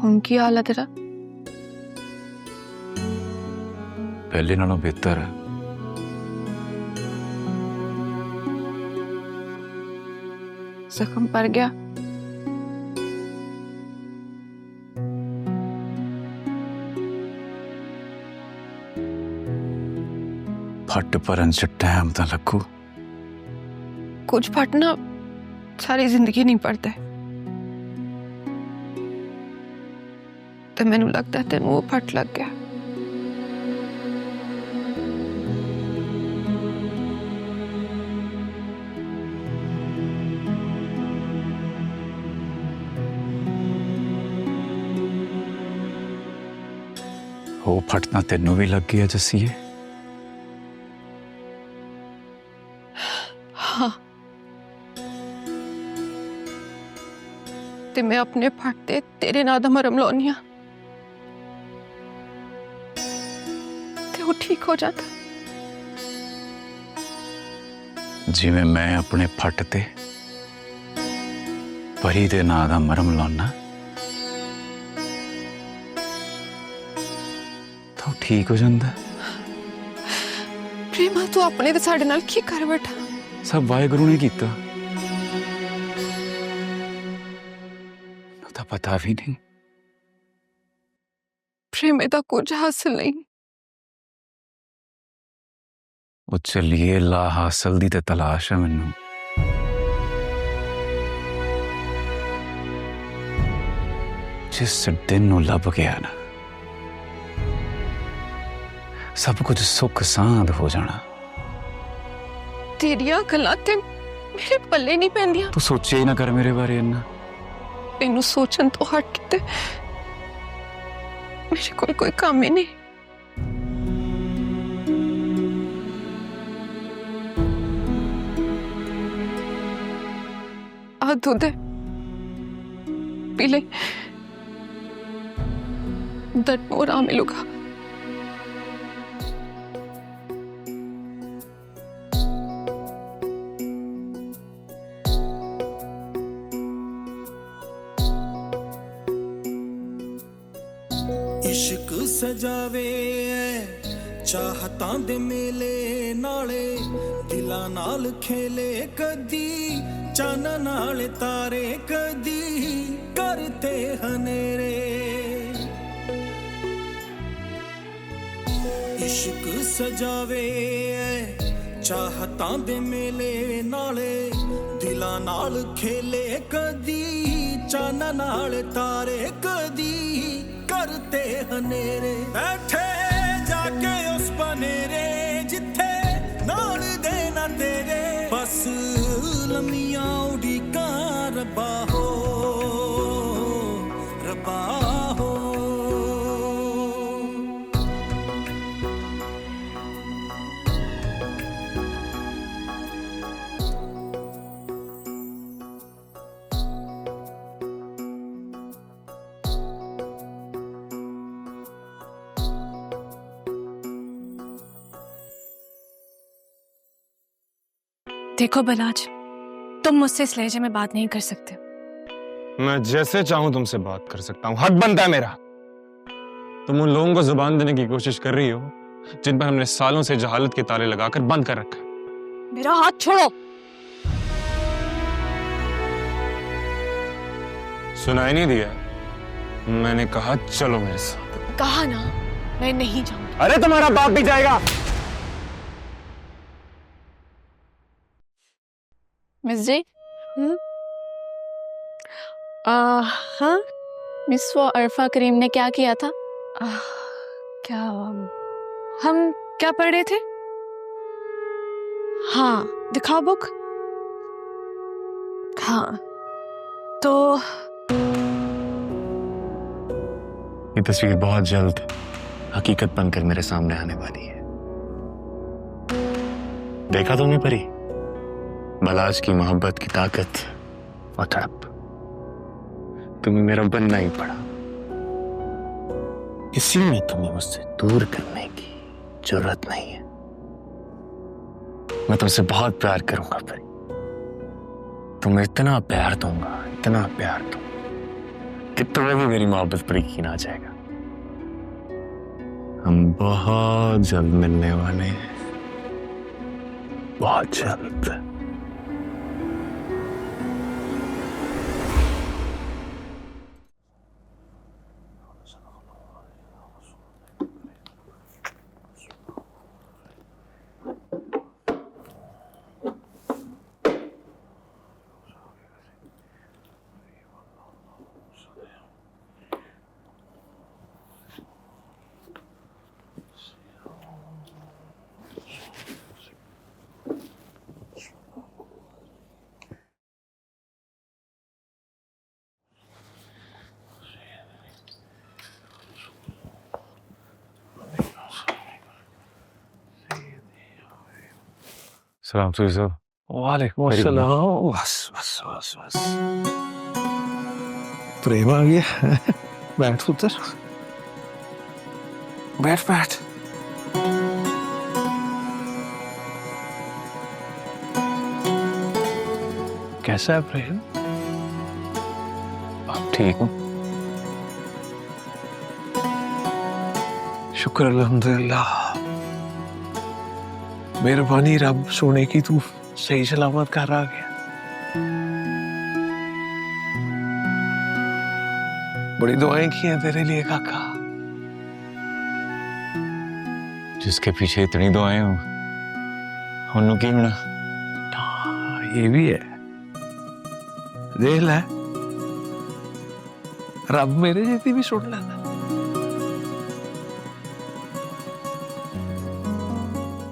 ਹੁਣ ਕੀ ਹਾਲ ਹੈ ਤੇਰਾ? पहले नालों बेहतर है। जख्म पड़ गया? फट परन च टाइम तो लगू। कुछ फटना सारी जिंदगी नहीं पड़ता है। तो मैनू लगता है तेन वो फट लग गया। वो फटना तेनों भी लग गया जसीए? हाँ, ते मैं अपने फटते तेरे नाल दा मरम लाउनी आ ते वो ठीक हो जाता। जिवें मैं अपने फटते परी दे नां दा मरम लाउना तो ठीक हो जाता। प्रेमा तू अपने ते साडे नाल की कर बैठा? सब वाहेगुरु ने कीता। तो पता भी नहीं। प्रेमे दा कुछ हासिल नहीं। वो चलिए ला हासिल दी ते तलाश है मैनू। जिस दिन नू लब गया ना सब कुछ सुख सांध हो जाना। तेरिया गल्लां ते मेरे पल्ले नहीं पैंदियां। तू सोचे ही ना कर मेरे बारे इन्ना। मैनू सोचन तो हट ते मेरे कोल कोई काम ही नहीं। आ दूध है, पी ले, दर्द में आराम मिलूगा। इश्क सजावे चाहतां दे मेले नाले दिलां नाल खेले कदी चन नाल तारे कदी करते हनेरे। इश्क सजावे चाहतां दे मेले नाले दिलां नाल खेले कदी चन नाल तारे कदी करते हनेरे। बैठे जाके उस बनेरे जिथे नाल देना तेरे बस लम्मियां उड़ीका रब्बा हो रब्बा हो। देखो बलाज, तुम मुझसे इस लहजे में बात नहीं कर सकते। मैं जैसे चाहूं तुमसे बात कर सकता हूं, हक बनता है मेरा। तुम उन लोगों को जुबान देने की कोशिश कर रही हो जिन पर हमने सालों से जहालत के ताले लगाकर बंद कर रखा है। मेरा हाथ छोड़ो। सुनाई नहीं दिया? मैंने कहा चलो मेरे साथ। कहा ना मैं नहीं जाऊंगी। अरे तुम्हारा बाप भी जाएगा। मिस जी, हाँ, मिस वो अरफा करीम ने क्या किया था? क्या हम क्या पढ़ रहे थे? हाँ, दिखाओ बुक। हाँ, तो ये तस्वीर बहुत जल्द हकीकत बनकर मेरे सामने आने वाली है। देखा तुमने परी, बलाज की मोहब्बत की ताकत और तड़प। तुम्हें मेरा बनना ही पड़ा, इसी में तुम्हें मुझसे दूर करने की जरूरत नहीं है। मैं तुमसे बहुत प्यार करूंगा परी, तुम्हें इतना प्यार दूंगा, इतना प्यार दूंगा कि तुम्हें भी मेरी मोहब्बत पर यकीन आ जाएगा। हम बहुत जल्द मिलने वाले हैं, बहुत जल्द। सलाम सुई साहब। वालेकुम अस्सलाम। बस बस बस बस प्रेम आ गया। बैठ पुत्र, बैठ बैठ। कैसा है प्रेम? आप ठीक हो? शुक्र अल्हम्दुलिल्लाह, मेहरबानी रब सोने की, तू सही सलामत घर आ गया। बड़ी दुआएं की हैं तेरे लिए काका। जिसके पीछे इतनी दुआएं हो उन्होंने की होना। ये भी है, देख ले, रब मेरे जैसी भी सुन लेना।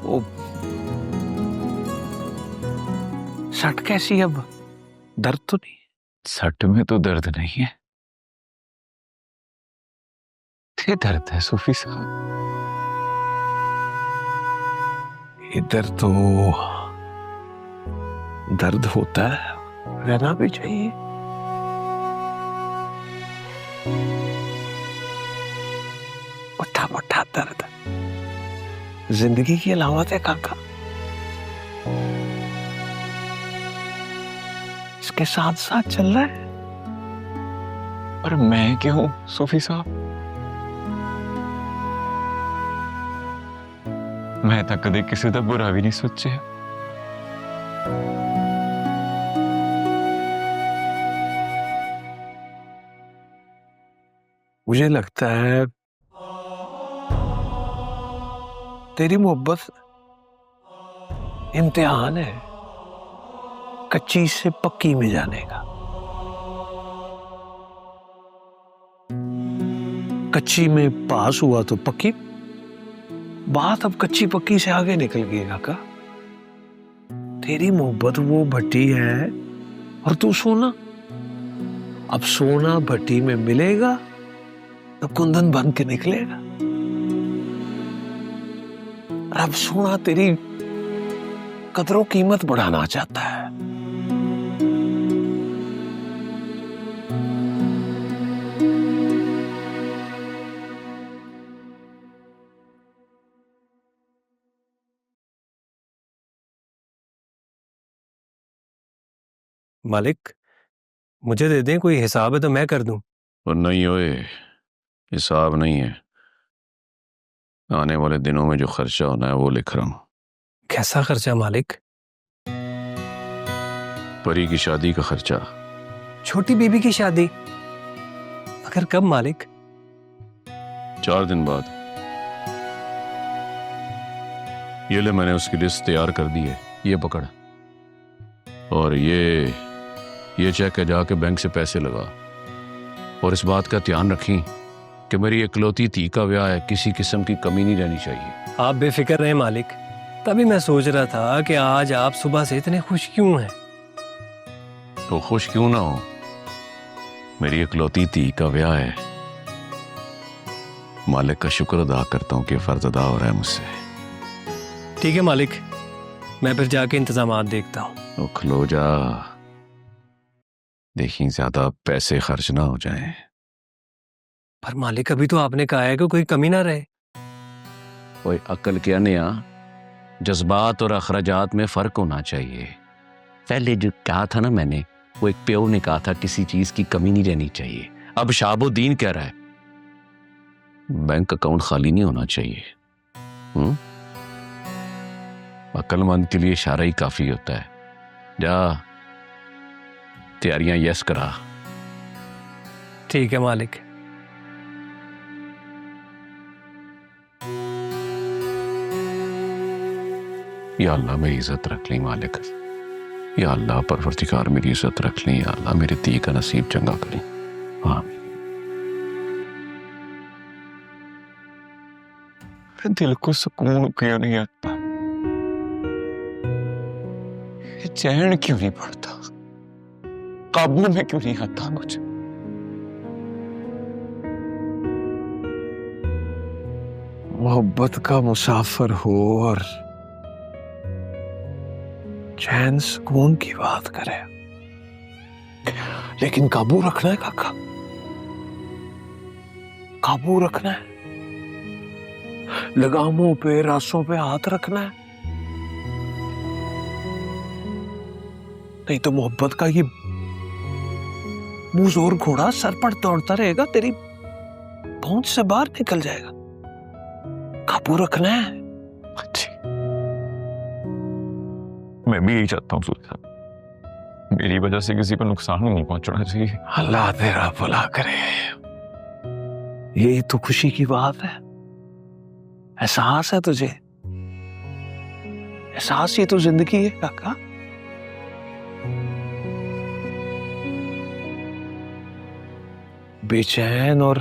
ओ सट कैसी, अब दर्द तो नहीं? सट में तो दर्द नहीं है, ये दर्द है सूफी साहब। इधर तो दर्द होता है, रहना भी चाहिए। मोटा मोटा दर्द जिंदगी की अलामत है काका, इसके साथ साथ चल रहा है। पर मैं क्यों सूफी साहब? मैं तो कदे किसी का बुरा भी नहीं सोचे। मुझे लगता है तेरी मोहब्बत इम्तिहान है, कच्ची से पक्की में जाने का। कच्ची में पास हुआ तो पक्की, बात अब कच्ची पक्की से आगे निकल गई काका। तेरी मोहब्बत वो भट्टी है और तू सोना। अब सोना भट्टी में मिलेगा तो कुंदन बन के निकलेगा। अब सोना तेरी कदरों कीमत बढ़ाना चाहता है। मालिक, मुझे दे दें, कोई हिसाब है तो मैं कर दूं। और नहीं ओए, हिसाब नहीं है, आने वाले दिनों में जो खर्चा होना है वो लिख रहा हूं। कैसा खर्चा मालिक? परी की शादी का खर्चा। छोटी बीबी की शादी? मगर कब मालिक? 4 दिन बाद। ये ले, मैंने उसकी लिस्ट तैयार कर दी है, ये पकड़। और ये चेक है, जाके बैंक से पैसे लगा। और इस बात का ध्यान रखें कि मेरी इकलौती धी का ब्याह है, किसी किस्म की कमी नहीं रहनी चाहिए। आप बेफिक्र रहे मालिक, तभी मैं सोच रहा था कि आज आप सुबह से इतने खुश क्यों हैं। तो खुश क्यों ना हो, मेरी इकलौती धी का ब्याह है, मालिक का शुक्र अदा करता हूँ कि फर्ज अदा हो रहा है मुझसे। ठीक है मालिक, मैं फिर जाके इंतजामात देखता हूँ। तो खलो जा, देखी ज्यादा पैसे खर्च ना हो जाएं। पर मालिक अभी तो आपने कहा है कि कोई कमी ना रहे। ओए अकल क्या नया, जज्बात और अखराजात में फर्क होना चाहिए। पहले जो कहा था ना मैंने, वो एक प्यो ने कहा था किसी चीज की कमी नहीं रहनी चाहिए। अब शाबुद्दीन कह रहा है बैंक अकाउंट खाली नहीं होना चाहिए। अक्लमंद के लिए इशारा ही काफी होता है। जा तैयारियां यस करा। ठीक है मालिक। या अल्लाह मेरी इज्जत रख ली मालिक, या अल्लाह परवरदिगार मेरी इज्जत रख ली, या अल्लाह मेरे दी का नसीब चंगा करी। आमीन। दिल को सुकून क्यों नहीं आता, चैन क्यों नहीं पड़ता, काबू में क्यों नहीं आता कुछ। मोहब्बत का मुसाफिर हो और चैन सुकून की बात करे, लेकिन काबू रखना है काका, काबू रखना है, लगामों पे रास्तों पे हाथ रखना है, नहीं तो मोहब्बत का ये मुंह जोर घोड़ा सर पर दौड़ता रहेगा, तेरी पहुंच से बाहर निकल जाएगा। काबू रखना है। मैं भी यही चाहता हूँ सूरी साहब, मेरी वजह से किसी को नुकसान नहीं पहुंचना चाहिए। अल्लाह तेरा भला करे। यही तो खुशी की बात है। एहसास है तुझे, एहसास ही तो जिंदगी है काका। बेचैन और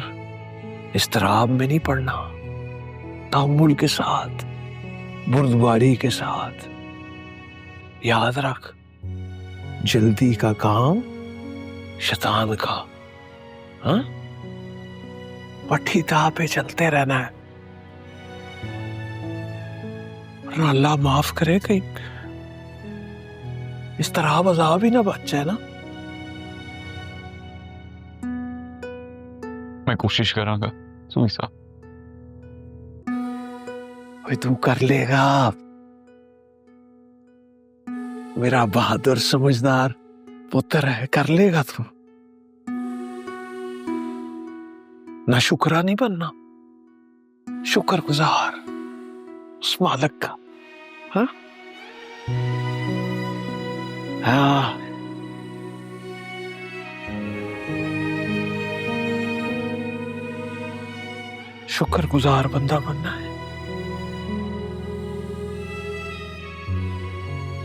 इस्तराब में नहीं पड़ना, तामुल के साथ, बुर्दबारी के साथ। याद रख, जल्दी का काम शैतान का। हाँ, पट्टी ताह पे चलते रहना है। और अल्लाह माफ करे कहीं इस तरह अजाब ही ना बच जाए ना। मैं कोशिश करांगा सूरी साहब। भाई तू कर लेगा, मेरा बहादुर समझदार पुत्र है, कर लेगा तू। ना शुक्रा नहीं बनना, शुक्रगुजार उस मालिक का। हाँ हाँ, शुक्रगुजार बंदा बनना है,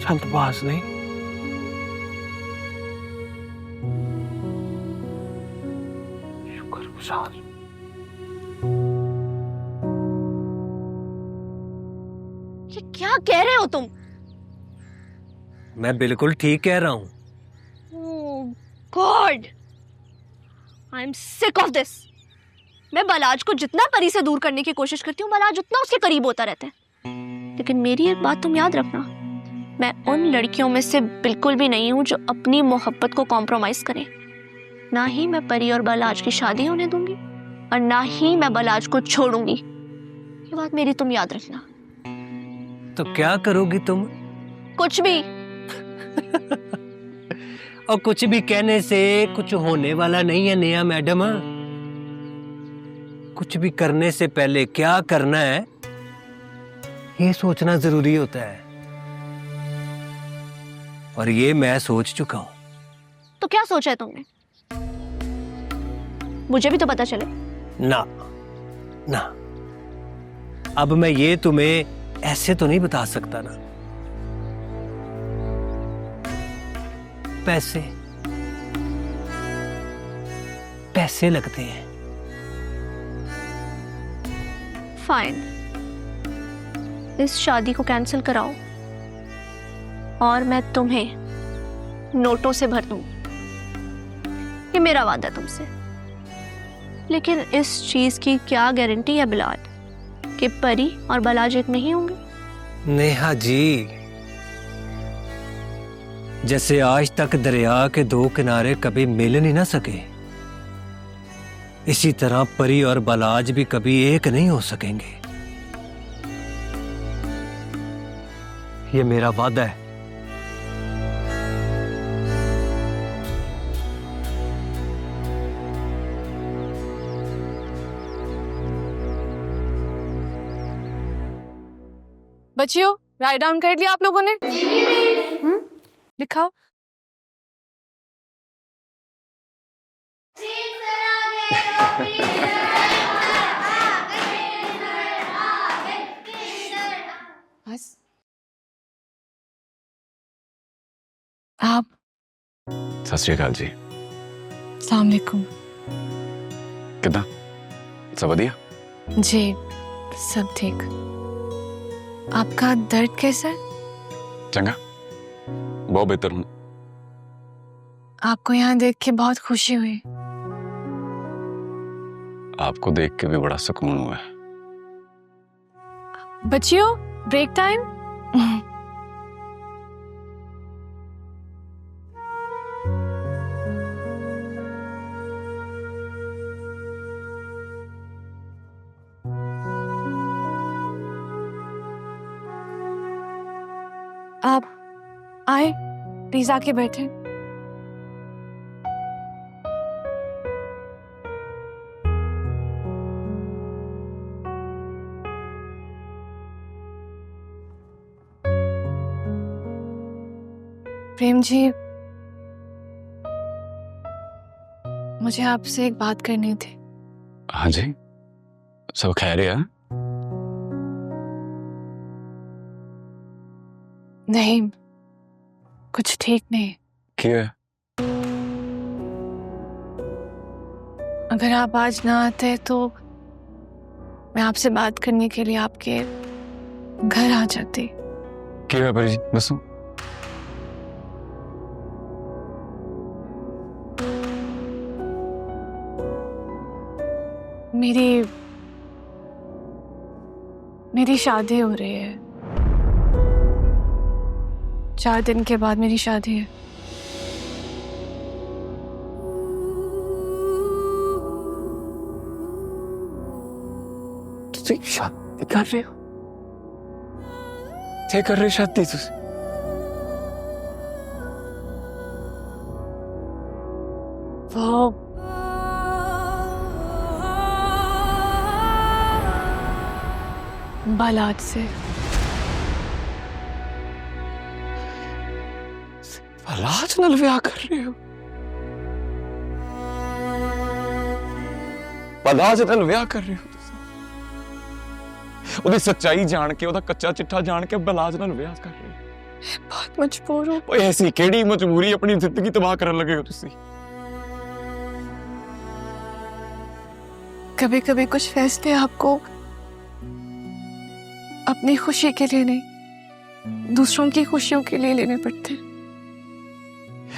जल्दबाज नहीं। शुक्रगुजार। ये क्या कह रहे हो तुम? मैं बिल्कुल ठीक कह रहा हूं। God, I am sick of this. मैं बलाज को जितना परी से दूर करने की कोशिश करती हूँ, बलाज उतना उसके करीब होता रहता है। लेकिन मेरी एक बात तुम याद रखना, मैं उन लड़कियों में से बिल्कुल भी नहीं हूं जो अपनी मोहब्बत को कॉम्प्रोमाइज करें। ना ही मैं परी और बलाज की शादी होने दूंगी, और ना ही मैं बलाज को छोड़ूंगी। ये बात मेरी तुम याद रखना। तो क्या करोगी तुम? कुछ भी। और कुछ भी कहने से कुछ होने वाला नहीं है नया मैडम। कुछ भी करने से पहले क्या करना है ये सोचना जरूरी होता है, और ये मैं सोच चुका हूं। तो क्या सोचा है तुमने? मुझे भी तो पता चले। ना ना, अब मैं ये तुम्हें ऐसे तो नहीं बता सकता ना। पैसे पैसे लगते हैं। फाइन, इस शादी को कैंसिल कराओ और मैं तुम्हें नोटों से भर दूंगी। ये मेरा वादा तुमसे। लेकिन इस चीज की क्या गारंटी है बिलाल कि परी और बालाज एक नहीं होंगे? नेहा जी, जैसे आज तक दरिया के दो किनारे कभी मिल नहीं ना सके, इसी तरह परी और बालाज भी कभी एक नहीं हो सकेंगे। ये मेरा वादा है। बच्चियों, राइट डाउन कर लिया आप लोगों ने? लिखाओ। बस। आप? सत श्री अकाल जी। अस्सलाम वालेकुम। कितना सब बढ़िया? जी, सब ठीक। आपका दर्द कैसा है? चंगा, बहुत बेहतर हूँ। आपको यहाँ देख के बहुत खुशी हुई। आपको देख के भी बड़ा सुकून हुआ है। बच्चियों, ब्रेक टाइम। आप आए, प्लीज आके बैठे। प्रेम जी, मुझे आपसे एक बात करनी थी। हाँ जी, सब खैर है? नहीं, कुछ ठीक नहीं। क्या? अगर आप आज ना आते तो मैं आपसे बात करने के लिए आपके घर आ जाती। क्या है परी जी, बसो। मेरी शादी हो रही है। 4 दिन के बाद मेरी शादी है। तुझे शादी कर रहे हो? क्या कर रहे शादी तुझे? वो बालाज से। बालाज नाल विआह कर रहे हो? बालाज नाल विआह कर रहे हो? ਉਹਦੀ ਸੱਚਾਈ ਜਾਣ ਕੇ, ਉਹਦਾ ਕੱਚਾ ਚਿੱਠਾ ਜਾਣ ਕੇ ਬਲਾਜ ਨਾਲ ਵਿਆਹ ਕਰ ਰਹੇ ਹੋ। बहुत मजबूर हूँ। ਓਏ ਐਸੀ ਕਿਹੜੀ ਮਜਬੂਰੀ, ਆਪਣੀ ਜ਼ਿੰਦਗੀ ਤਬਾਹ ਕਰਨ ਲੱਗੇ ਹੋ ਤੁਸੀਂ। कभी कभी कुछ फैसले आपको अपनी खुशी के लिए नहीं, दूसरों की खुशियों के लिए लेने पड़ते हैं।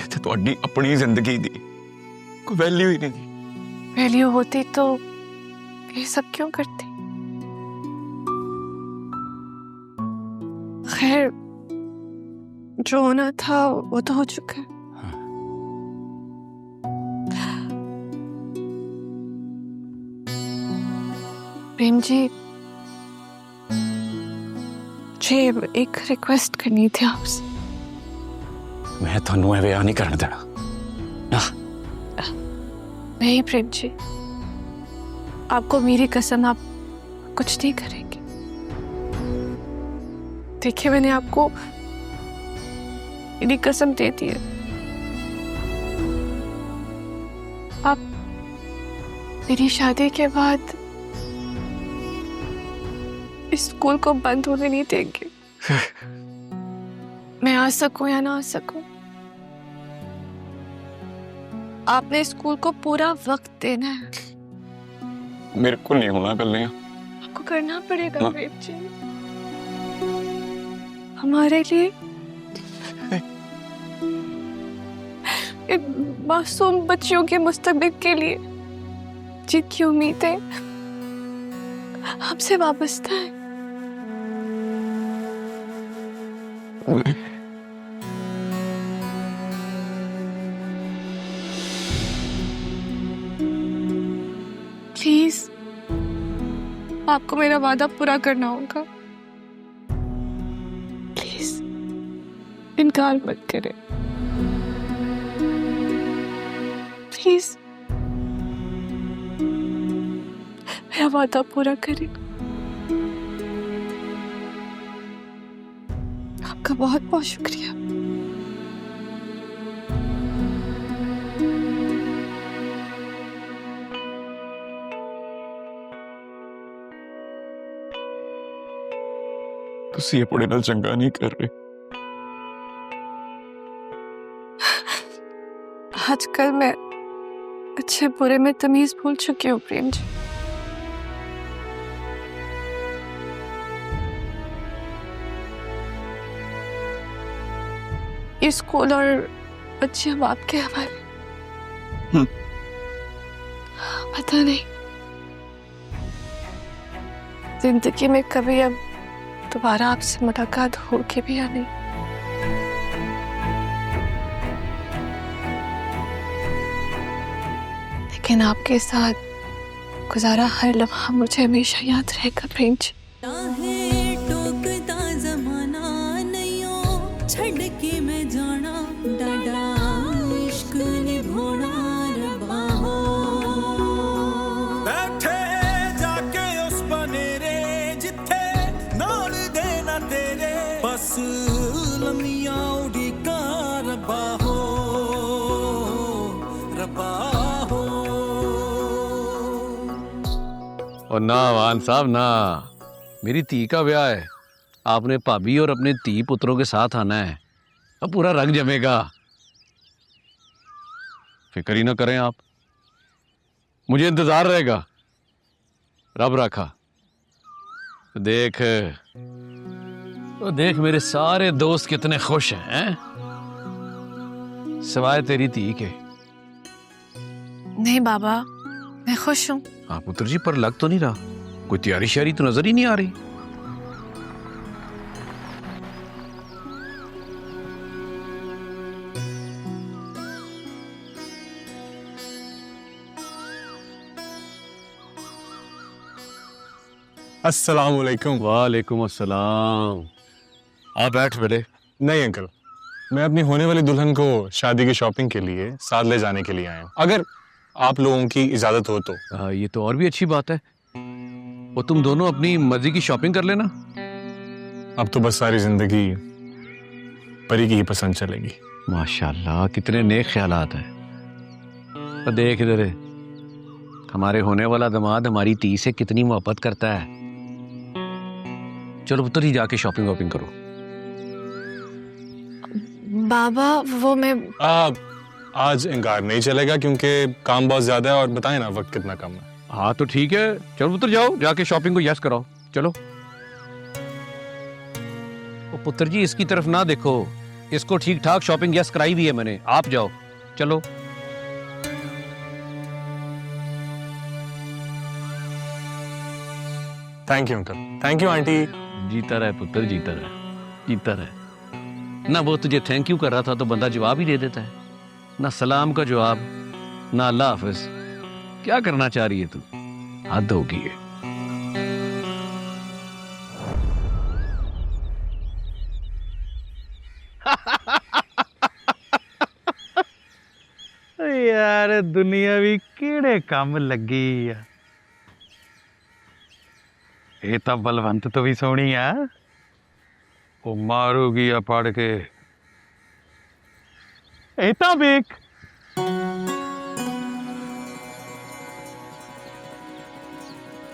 ਤੇ ਤੁਹਾਡੀ ਆਪਣੀ ਜ਼ਿੰਦਗੀ ਦੀ ਕੋਈ ਵੈਲਿਊ ਹੀ ਨਹੀਂ। वैल्यू होती तो ये सब क्यों करती? खैर, जो होना था वो तो हो चुका है। प्रेम जी, मुझे एक रिक्वेस्ट करनी थी आपसे। मैं ਤੁਹਾਨੂੰ ਇਹ ਵਿਆਹ ਨਹੀਂ ਕਰਨ ਦੇਣਾ। नहीं प्रेम जी, आपको मेरी कसम, आप कुछ नहीं करेंगे। देखिए, मैंने आपको मेरी कसम दे दी है। आप मेरी शादी के बाद इस स्कूल को बंद होने नहीं देंगे। मैं आ सकूं या ना आ सकूं, आपने स्कूल को पूरा वक्त देना है। मेरे को नहीं होना कर लिया। आपको करना पड़ेगा प्रेम जी, हमारे लिए, इन मासूम बच्चियों के मुस्तकबिल के लिए। जिनकी उम्मीदें हमसे वाबस्ता है। प्लीज आपको मेरा वादा पूरा करना होगा। प्लीज इनकार मत करें। प्लीज मेरा वादा पूरा करें। आपका बहुत बहुत शुक्रिया। ਤੁਸੀਂ ਆਪਣੇ ਨਾਲ ਚੰਗਾ ਨਹੀਂ ਕਰ ਰਹੇ। आजकल मैं अच्छे बुरे में तमीज भूल चुकी हूँ प्रेम जी। ये स्कूल और बच्चे अब आपके हवाले। पता नहीं जिंदगी में कभी अब दोबारा आपसे मुलाकात होगी भी या नहीं। लेकिन आपके साथ गुजारा हर लम्हा मुझे हमेशा याद रहेगा प्रेम जी। टोकदा जमाना नैयो छड़ के मैं जाना डाडा इश्क निभोना रबा हो। बैठे जाके उस बनेरे जिथे नाल देना तेरे बस लमिया उड़ीका रबा हो रबा हो। और ना वान साहब ना, मेरी धी का ब्याह है। आपने भाभी और अपने धी पुत्रों के साथ आना है। अब पूरा रंग जमेगा। फिक्र ही ना करें आप, मुझे इंतजार रहेगा। रब रखा। देख तो देख मेरे सारे दोस्त कितने खुश हैं, सिवाय तेरी धी के। नहीं बाबा, मैं खुश हूँ। हाँ पुत्र जी, पर लग तो नहीं रहा। कोई तैयारी श्यारी तो नजर ही नहीं आ रही। अस्सलाम वालेकुम। वालेकुम अस्सलाम। आ बैठ बेटे। नहीं अंकल, मैं अपनी होने वाली दुल्हन को शादी की शॉपिंग के लिए साथ ले जाने के लिए आया हूँ, अगर आप लोगों की इजाजत हो तो। ये तो और भी अच्छी बात है। वो तुम दोनों अपनी मर्जी की शॉपिंग कर लेना। अब तो बस सारी जिंदगी परी की ही पसंद चलेगी। माशाल्लाह, कितने नेक ख्यालात हैं। तो देख इधर, हमारे होने वाला दामाद हमारी धी से कितनी मोहब्बत करता है। चलो पुत्र जी, जाके शॉपिंग वॉपिंग करो। बाबा वो मैं आज इनकार नहीं चलेगा क्योंकि काम बहुत ज्यादा है, और बताएं ना वक्त कितना कम है। हाँ तो ठीक है, चलो पुत्र जाओ, जाके शॉपिंग को यस कराओ। चलो। ओ पुत्र जी, इसकी तरफ ना देखो, इसको ठीक ठाक शॉपिंग यस कराई भी है मैंने। आप जाओ, चलो। Thank you uncle. Thank you aunty. जीता रहे पुत्र, जीता रहे, जीता रहे। ना वो तुझे थैंक यू कर रहा था तो बंदा जवाब ही दे देता है। ना सलाम का जवाब, ना अल्लाह हाफिज। क्या करना चाह रही है तू? हद होगी है। यार दुनिया भी किहड़े काम लगी आ। ये तो बलवंत तो भी सोहनी आ। वो मारूगी आ पड़ के। ये तो वेख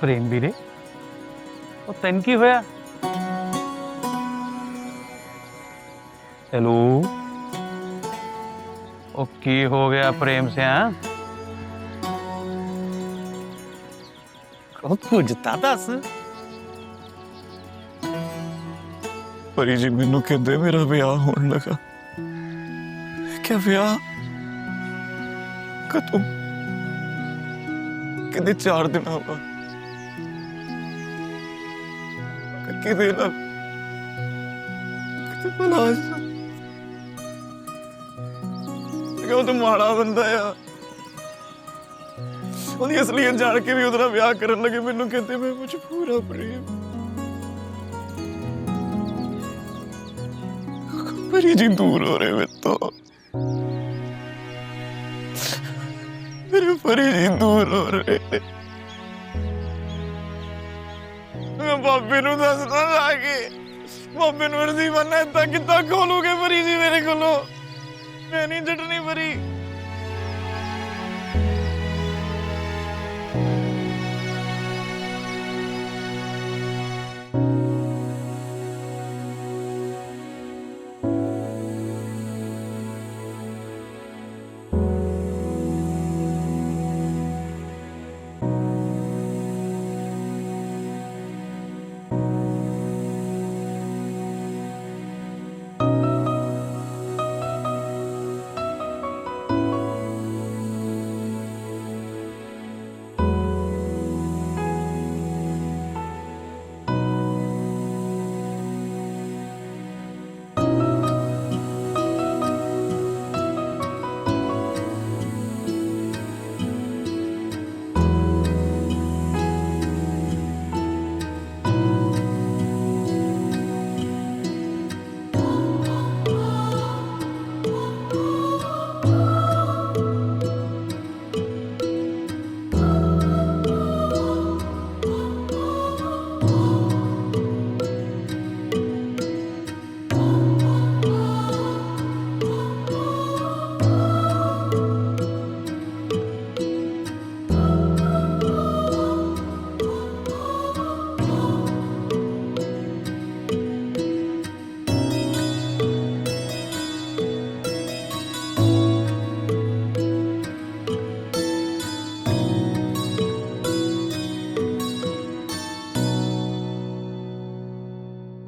प्रेम वीरे, वो तेन की होया? हेलो, ओ की हो गया प्रेम से? हाँ कुछ दस। परी जी मैनू कहते मेरा ब्याह होने लगा। क्या ब्याह? कदों? किते 4 दिन बाद किते ना किते भला क्यों तो माड़ा बंदा है ਉਹਦੀ ਅਸਲੀਅਤ ਜਾਣ ਕੇ ਵੀ ਉਹਦੇ ਨਾਲ ਵਿਆਹ ਕਰਨ ਲੱਗੇ ਮੈਨੂੰ ਕਹਿੰਦੇ ਮੈਂ ਮਜਬੂਰ ਹਾਂ ਪ੍ਰੇਮ ਪਰੀ ਜੀ ਦੂਰ ਹੋ ਰਹੇ ਮੇਰੇ ਤੋਂ ਮੇਰੇ ਪਰੀ ਜੀ ਦੂਰ ਹੋ ਰਹੇ ਮੈਂ ਬਾਬੇ ਨੂੰ ਦੱਸਣਾ ਲਾ ਕੇ ਬਾਬੇ ਨੂੰ ਅਰਜ਼ੀ ਬੰਨਾ ਏਦਾਂ ਕਿੱਦਾਂ ਖੋਲੂਗੇ ਪਰੀ ਜੀ ਮੇਰੇ ਕੋਲੋਂ ਮੈਂ ਨਹੀਂ ਛੱਡਣੀ ਪਰੀ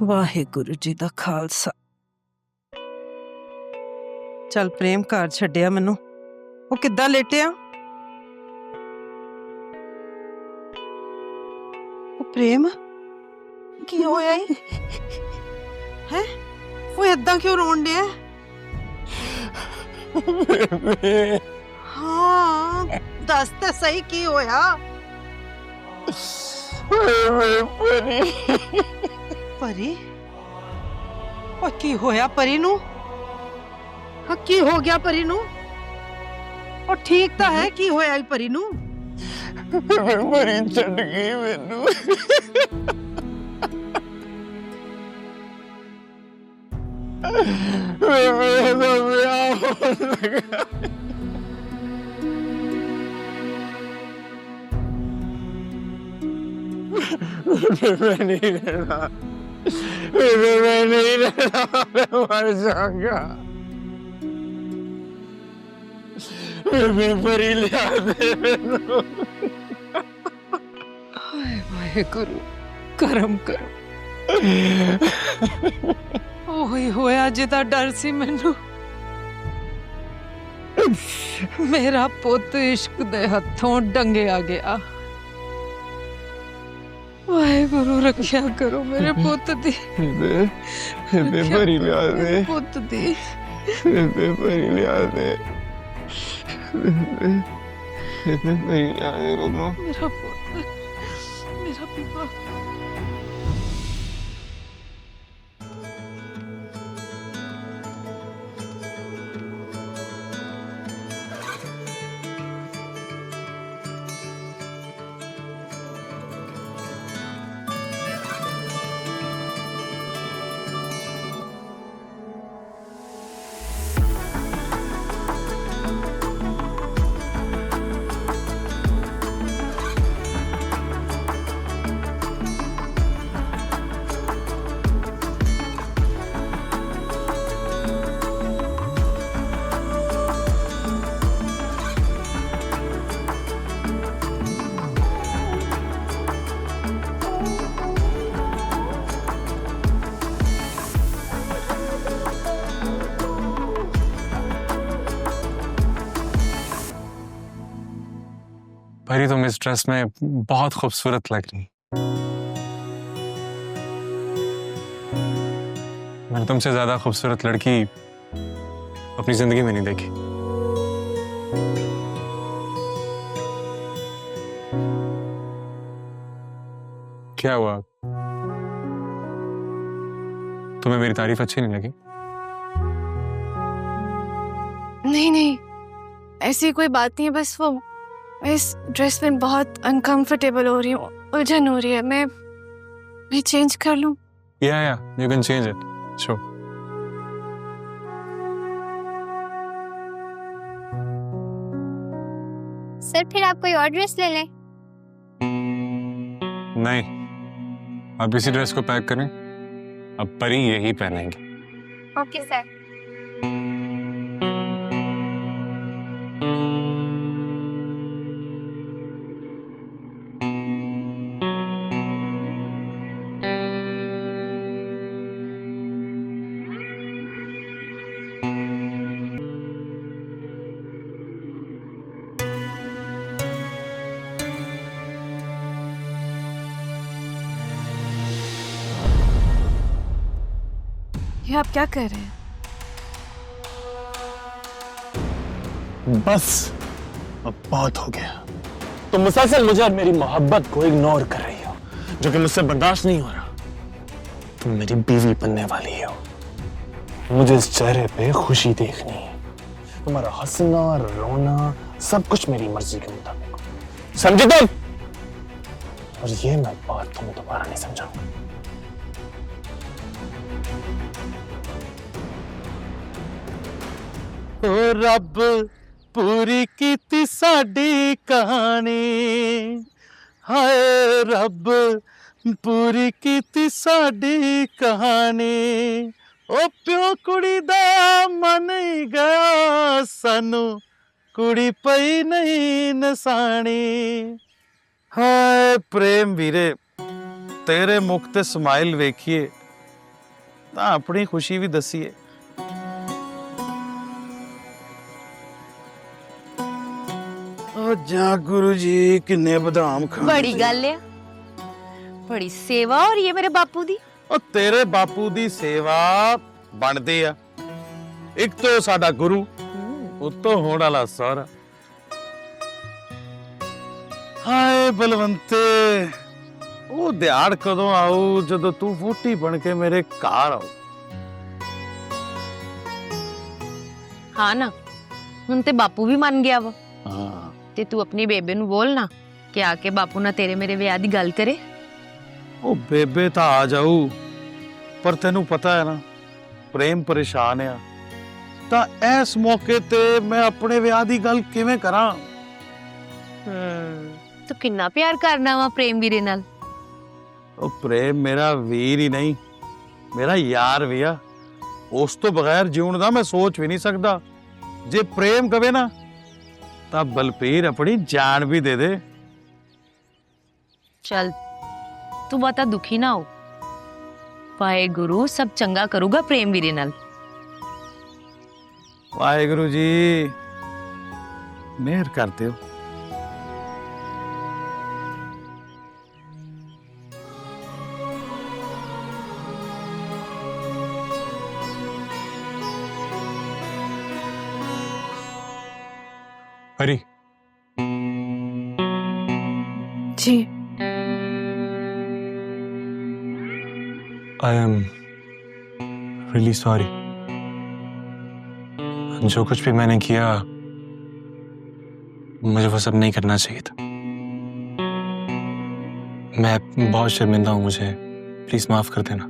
ਵਾਹਿਗੁਰੂ ਜੀ ਦਾ ਖਾਲਸਾ। ਚੱਲ ਪ੍ਰੇਮ ਘਰ ਛੱਡਿਆ ਮੈਨੂੰ। ਉਹ ਕਿੱਦਾਂ ਲੇਟਿਆ? ਉਹ ਪ੍ਰੇਮ ਕੀ ਹੋਇਆ ਈ? ਹੈ ਉਹ ਏਦਾਂ ਕਿਉਂ ਰੋਣ ਡਿਆ? ਹਾਂ ਦੱਸ ਤਾਂ ਸਹੀ ਕੀ ਹੋਇਆ? ਪਰੀ ਉਹ ਕੀ ਹੋਇਆ ਪਰੀ ਨੂੰ? ਹਾਂ ਕੀ ਹੋ ਗਿਆ ਪਰੀ ਨੂੰ? ਉਹ ਠੀਕ ਤਾਂ ਹੈ, ਕੀ ਹੋਇਆ ਈ ਪਰੀ ਨੂੰ? ਪਰੀ ਛੱਡ ਗਈ ਮੈਨੂੰ। ਮੇਰਾ ਵਿਆਹ ਹੋਣ ਲੱਗਾ। मैं नहीं रहना, मैं नहीं रहना, मैं मर जाऊंगा। मैं परी लिया दे मैनू। वाहेगुरु करम करो। ओही होया जिदा डर सी मैनू। मेरा पुत इश्क दे हथों डंगिया गया। वाहेगुरु रक्षा करो मेरे पुत दी। परी लिया दे पुत दी। परी लिया दे। परी लिया दे रोनो। मेरा पुत, मेरा पिता। परी तुम इस ड्रेस में बहुत खूबसूरत लग रही। मैंने तुमसे ज्यादा खूबसूरत लड़की अपनी जिंदगी में नहीं देखी। क्या हुआ? तुम्हें मेरी तारीफ अच्छी नहीं लगी? नहीं नहीं, ऐसी कोई बात नहीं है, बस वो मैं इस ड्रेस में बहुत अनकंफर्टेबल हो रही हूँ, उलझन हो रही है। मैं चेंज कर लूँ? या you can change it, show. Sir फिर आप कोई और ड्रेस ले लें। नहीं, अब इसी ड्रेस को पैक करें, अब परी यही पहनेंगे। Okay sir. ये आप क्या कर रहे हैं? बस अब बहुत हो गया। तुम मुसलसल मुझे और मेरी मोहब्बत को इग्नोर कर रही हो, जो कि मुझसे बर्दाश्त नहीं हो रहा। तुम मेरी बीवी बनने वाली हो, मुझे इस चेहरे पे खुशी देखनी है। तुम्हारा हंसना रोना सब कुछ मेरी मर्जी के मुताबिक, समझे तुम? और ये मैं बात तुम्हें दोबारा नहीं समझाऊंगा। ओ रब पूरी कीती साडी कहानी, हाय रब पूरी कीती साडी कहानी। ओ प्यो कुड़ी दा मन ही गया सानू, कुड़ी पई नहीं नसानी। हाय प्रेम वीरे, तेरे मुख ते स्माइल वेखिए तां अपनी खुशी भी दसीए। जा गुरु जी किन्ने बदाम खा। बड़ी गल है, बड़ी सेवा और ये मेरे बापू दी। और तेरे बापू दी सेवा बनदी आ। एक तो साडा गुरु, उत्तों होण वाला सहुरा। हाय बलवंते, वो दिहाड़ कदों आऊ जदों तू वोटी बन के मेरे घर आऊ। हाँ ना, हुण ते बापू भी मान गया वा। हाँ ते तू अपनी बेबे नु बोल ना कि आके बापू ना तेरे मेरे विआह दी गल करे। ओ बेबे तो आ जाऊ, पर तेनू पता है ना प्रेम परेशान है, ता इस मौके ते मैं अपने विआह दी गल किवें करां? तू किन्ना प्यार करना वा प्रेम वीरे नाल। ओ प्रेम मेरा वीर ही नहीं, मेरा यार भी आ। उस तो बगैर जीवन दा मैं सोच भी नहीं सकदा। जे प्रेम कवे ना तब बलपीर अपनी जान भी दे दे। चल तू बता दुखी ना हो, वाहेगुरु सब चंगा करूगा प्रेम वीरे नाल। वाहेगुरु जी मेहर करते हो। परी जी, आई एम रियली सॉरी। जो कुछ भी मैंने किया मुझे वो सब नहीं करना चाहिए था। मैं बहुत शर्मिंदा हूं, मुझे प्लीज माफ कर देना।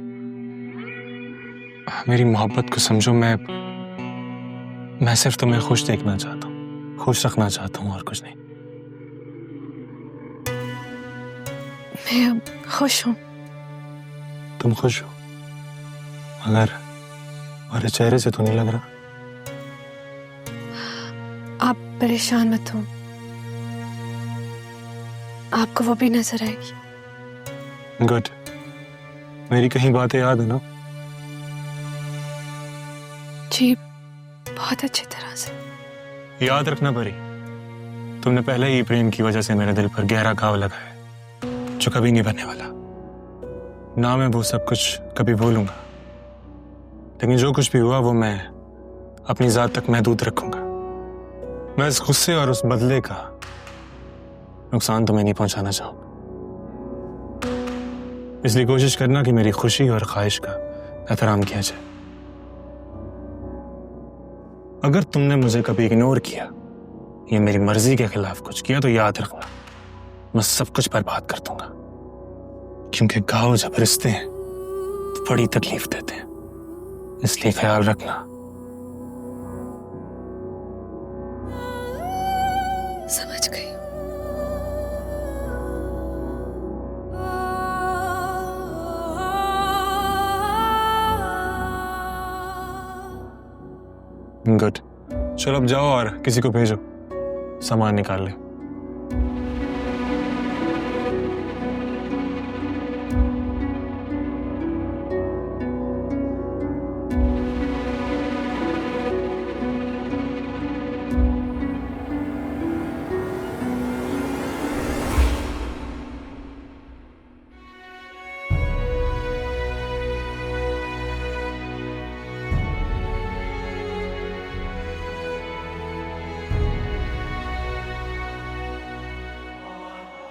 मेरी मोहब्बत को समझो, मैं सिर्फ तुम्हें खुश देखना चाहता हूँ, खुश रखना चाहता हूँ और कुछ नहीं। मैं अब खुश हूँ। तुम खुश हो, मगर तुम्हारे चेहरे से तो नहीं लग रहा। आप परेशान मत हो, आपको वो भी नजर आएगी। गुड। मेरी कहीं बातें याद है ना? जी, बहुत अच्छी तरह से। याद रखना परी, तुमने पहले ही प्रेम की वजह से मेरे दिल पर गहरा घाव लगाया जो कभी नहीं बनने वाला। ना मैं वो सब कुछ कभी भूलूंगा, लेकिन जो कुछ भी हुआ वो मैं अपनी जात तक महदूद रखूंगा। मैं इस गुस्से और उस बदले का नुकसान तुम्हें नहीं पहुंचाना चाहूंगा, इसलिए कोशिश करना कि मेरी खुशी और ख्वाहिश का एहतराम किया जाए। अगर तुमने मुझे कभी इग्नोर किया या मेरी मर्जी के खिलाफ कुछ किया तो याद रखना, मैं सब कुछ बर्बाद कर दूंगा, क्योंकि घाव जब रिश्ते हैं तो बड़ी तकलीफ देते हैं, इसलिए ख्याल रखना। समझ गई। गुड, चलो अब जाओ और किसी को भेजो सामान निकाल ले।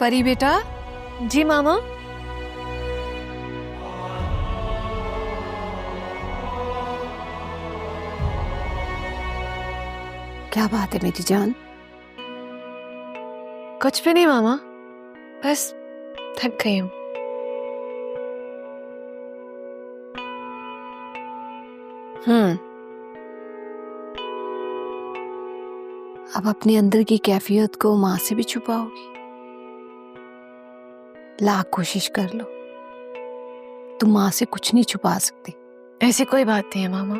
परी बेटा। जी मामा। क्या बात है मेरी जान? कुछ भी नहीं मामा, बस थक गई हूँ। अब अपने अंदर की कैफियत को माँ से भी छुपाओगी? लाख कोशिश कर लो, तुम माँ से कुछ नहीं छुपा सकती। ऐसी कोई बात नहीं है मामा,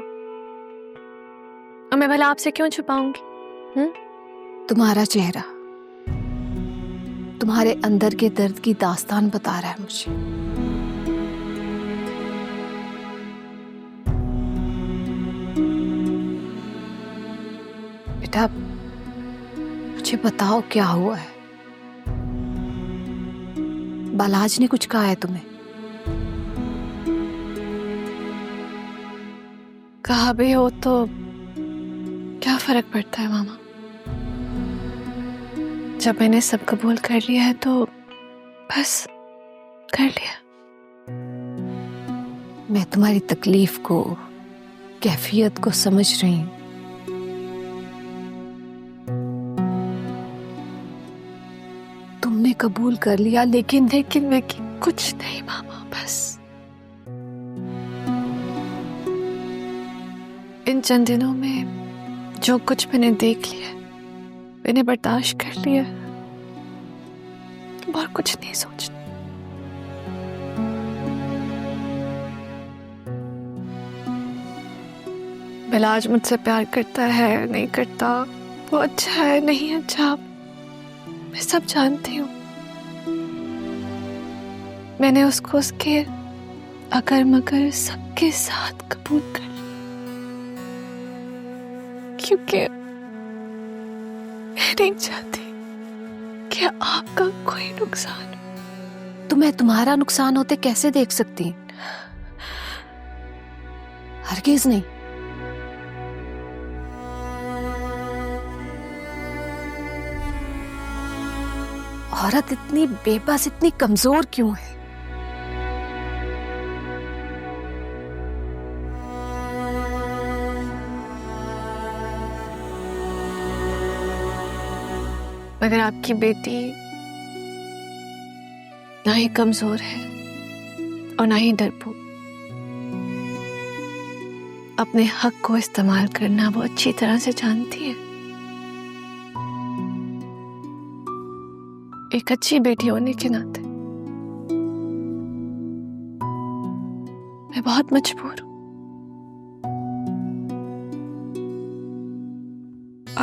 और मैं भला आपसे क्यों छुपाऊंगी? तुम्हारा चेहरा तुम्हारे अंदर के दर्द की दास्तान बता रहा है मुझे। बेटा मुझे बताओ क्या हुआ है? बालाज ने कुछ कहा है तुम्हें? कहा भी हो तो क्या फर्क पड़ता है मामा? जब मैंने सब कबूल कर लिया है तो बस कर लिया। मैं तुम्हारी तकलीफ को, कैफियत को समझ रही हूं। तुमने कबूल कर लिया, लेकिन मैं कुछ नहीं मामा, बस इन चंद दिनों में जो कुछ मैंने देख लिया, मैंने बर्दाश्त कर लिया, और कुछ नहीं सोचना। बिलाज मुझसे प्यार करता है नहीं करता, वो अच्छा है नहीं अच्छा, मैं सब जानती हूँ। मैंने उसको उसके अगर मगर सबके साथ कबूल कर लिया, क्योंकि मैं नहीं चाहती कि आपका कोई नुकसान हो। तुम्हें तुम्हारा नुकसान होते कैसे देख सकती? हरगिज नहीं। औरत इतनी बेबस, इतनी कमजोर क्यों है? मगर आपकी बेटी ना ही कमजोर है और ना ही डरपोक। अपने हक को इस्तेमाल करना वो अच्छी तरह से जानती है। एक अच्छी बेटी होने के नाते मैं बहुत मजबूर हूं।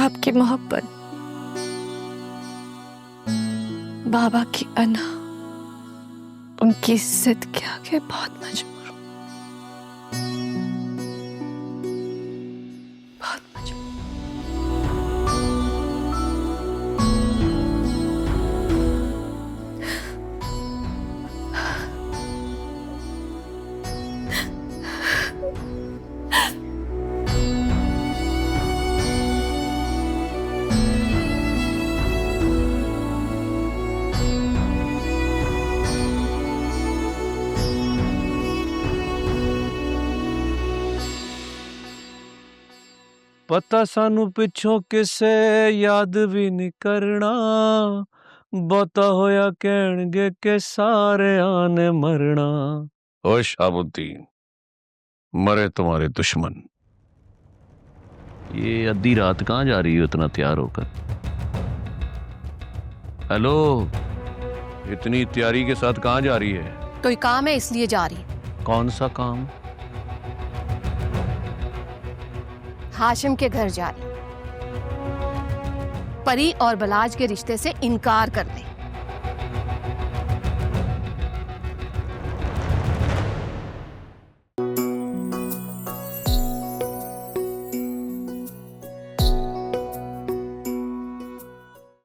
आपकी मोहब्बत, बाबा की अना, उनकी जिद के आगे बहुत मजबूर हूं, बहुत मजबूर। पता सानू पिछों किसे याद भी नहीं करना बहुता होया कहणगे के सारे आने मरना। ओ शाहबुद्दीन, मरे तुम्हारे दुश्मन। ये आधी रात कहाँ जा रही हो इतना तैयार होकर? हेलो, इतनी तैयारी के साथ कहाँ जा रही है? कोई काम है इसलिए जा रही है। कौन सा काम? हाशिम के घर जा रही, परी और बलाज के रिश्ते से इनकार कर दे।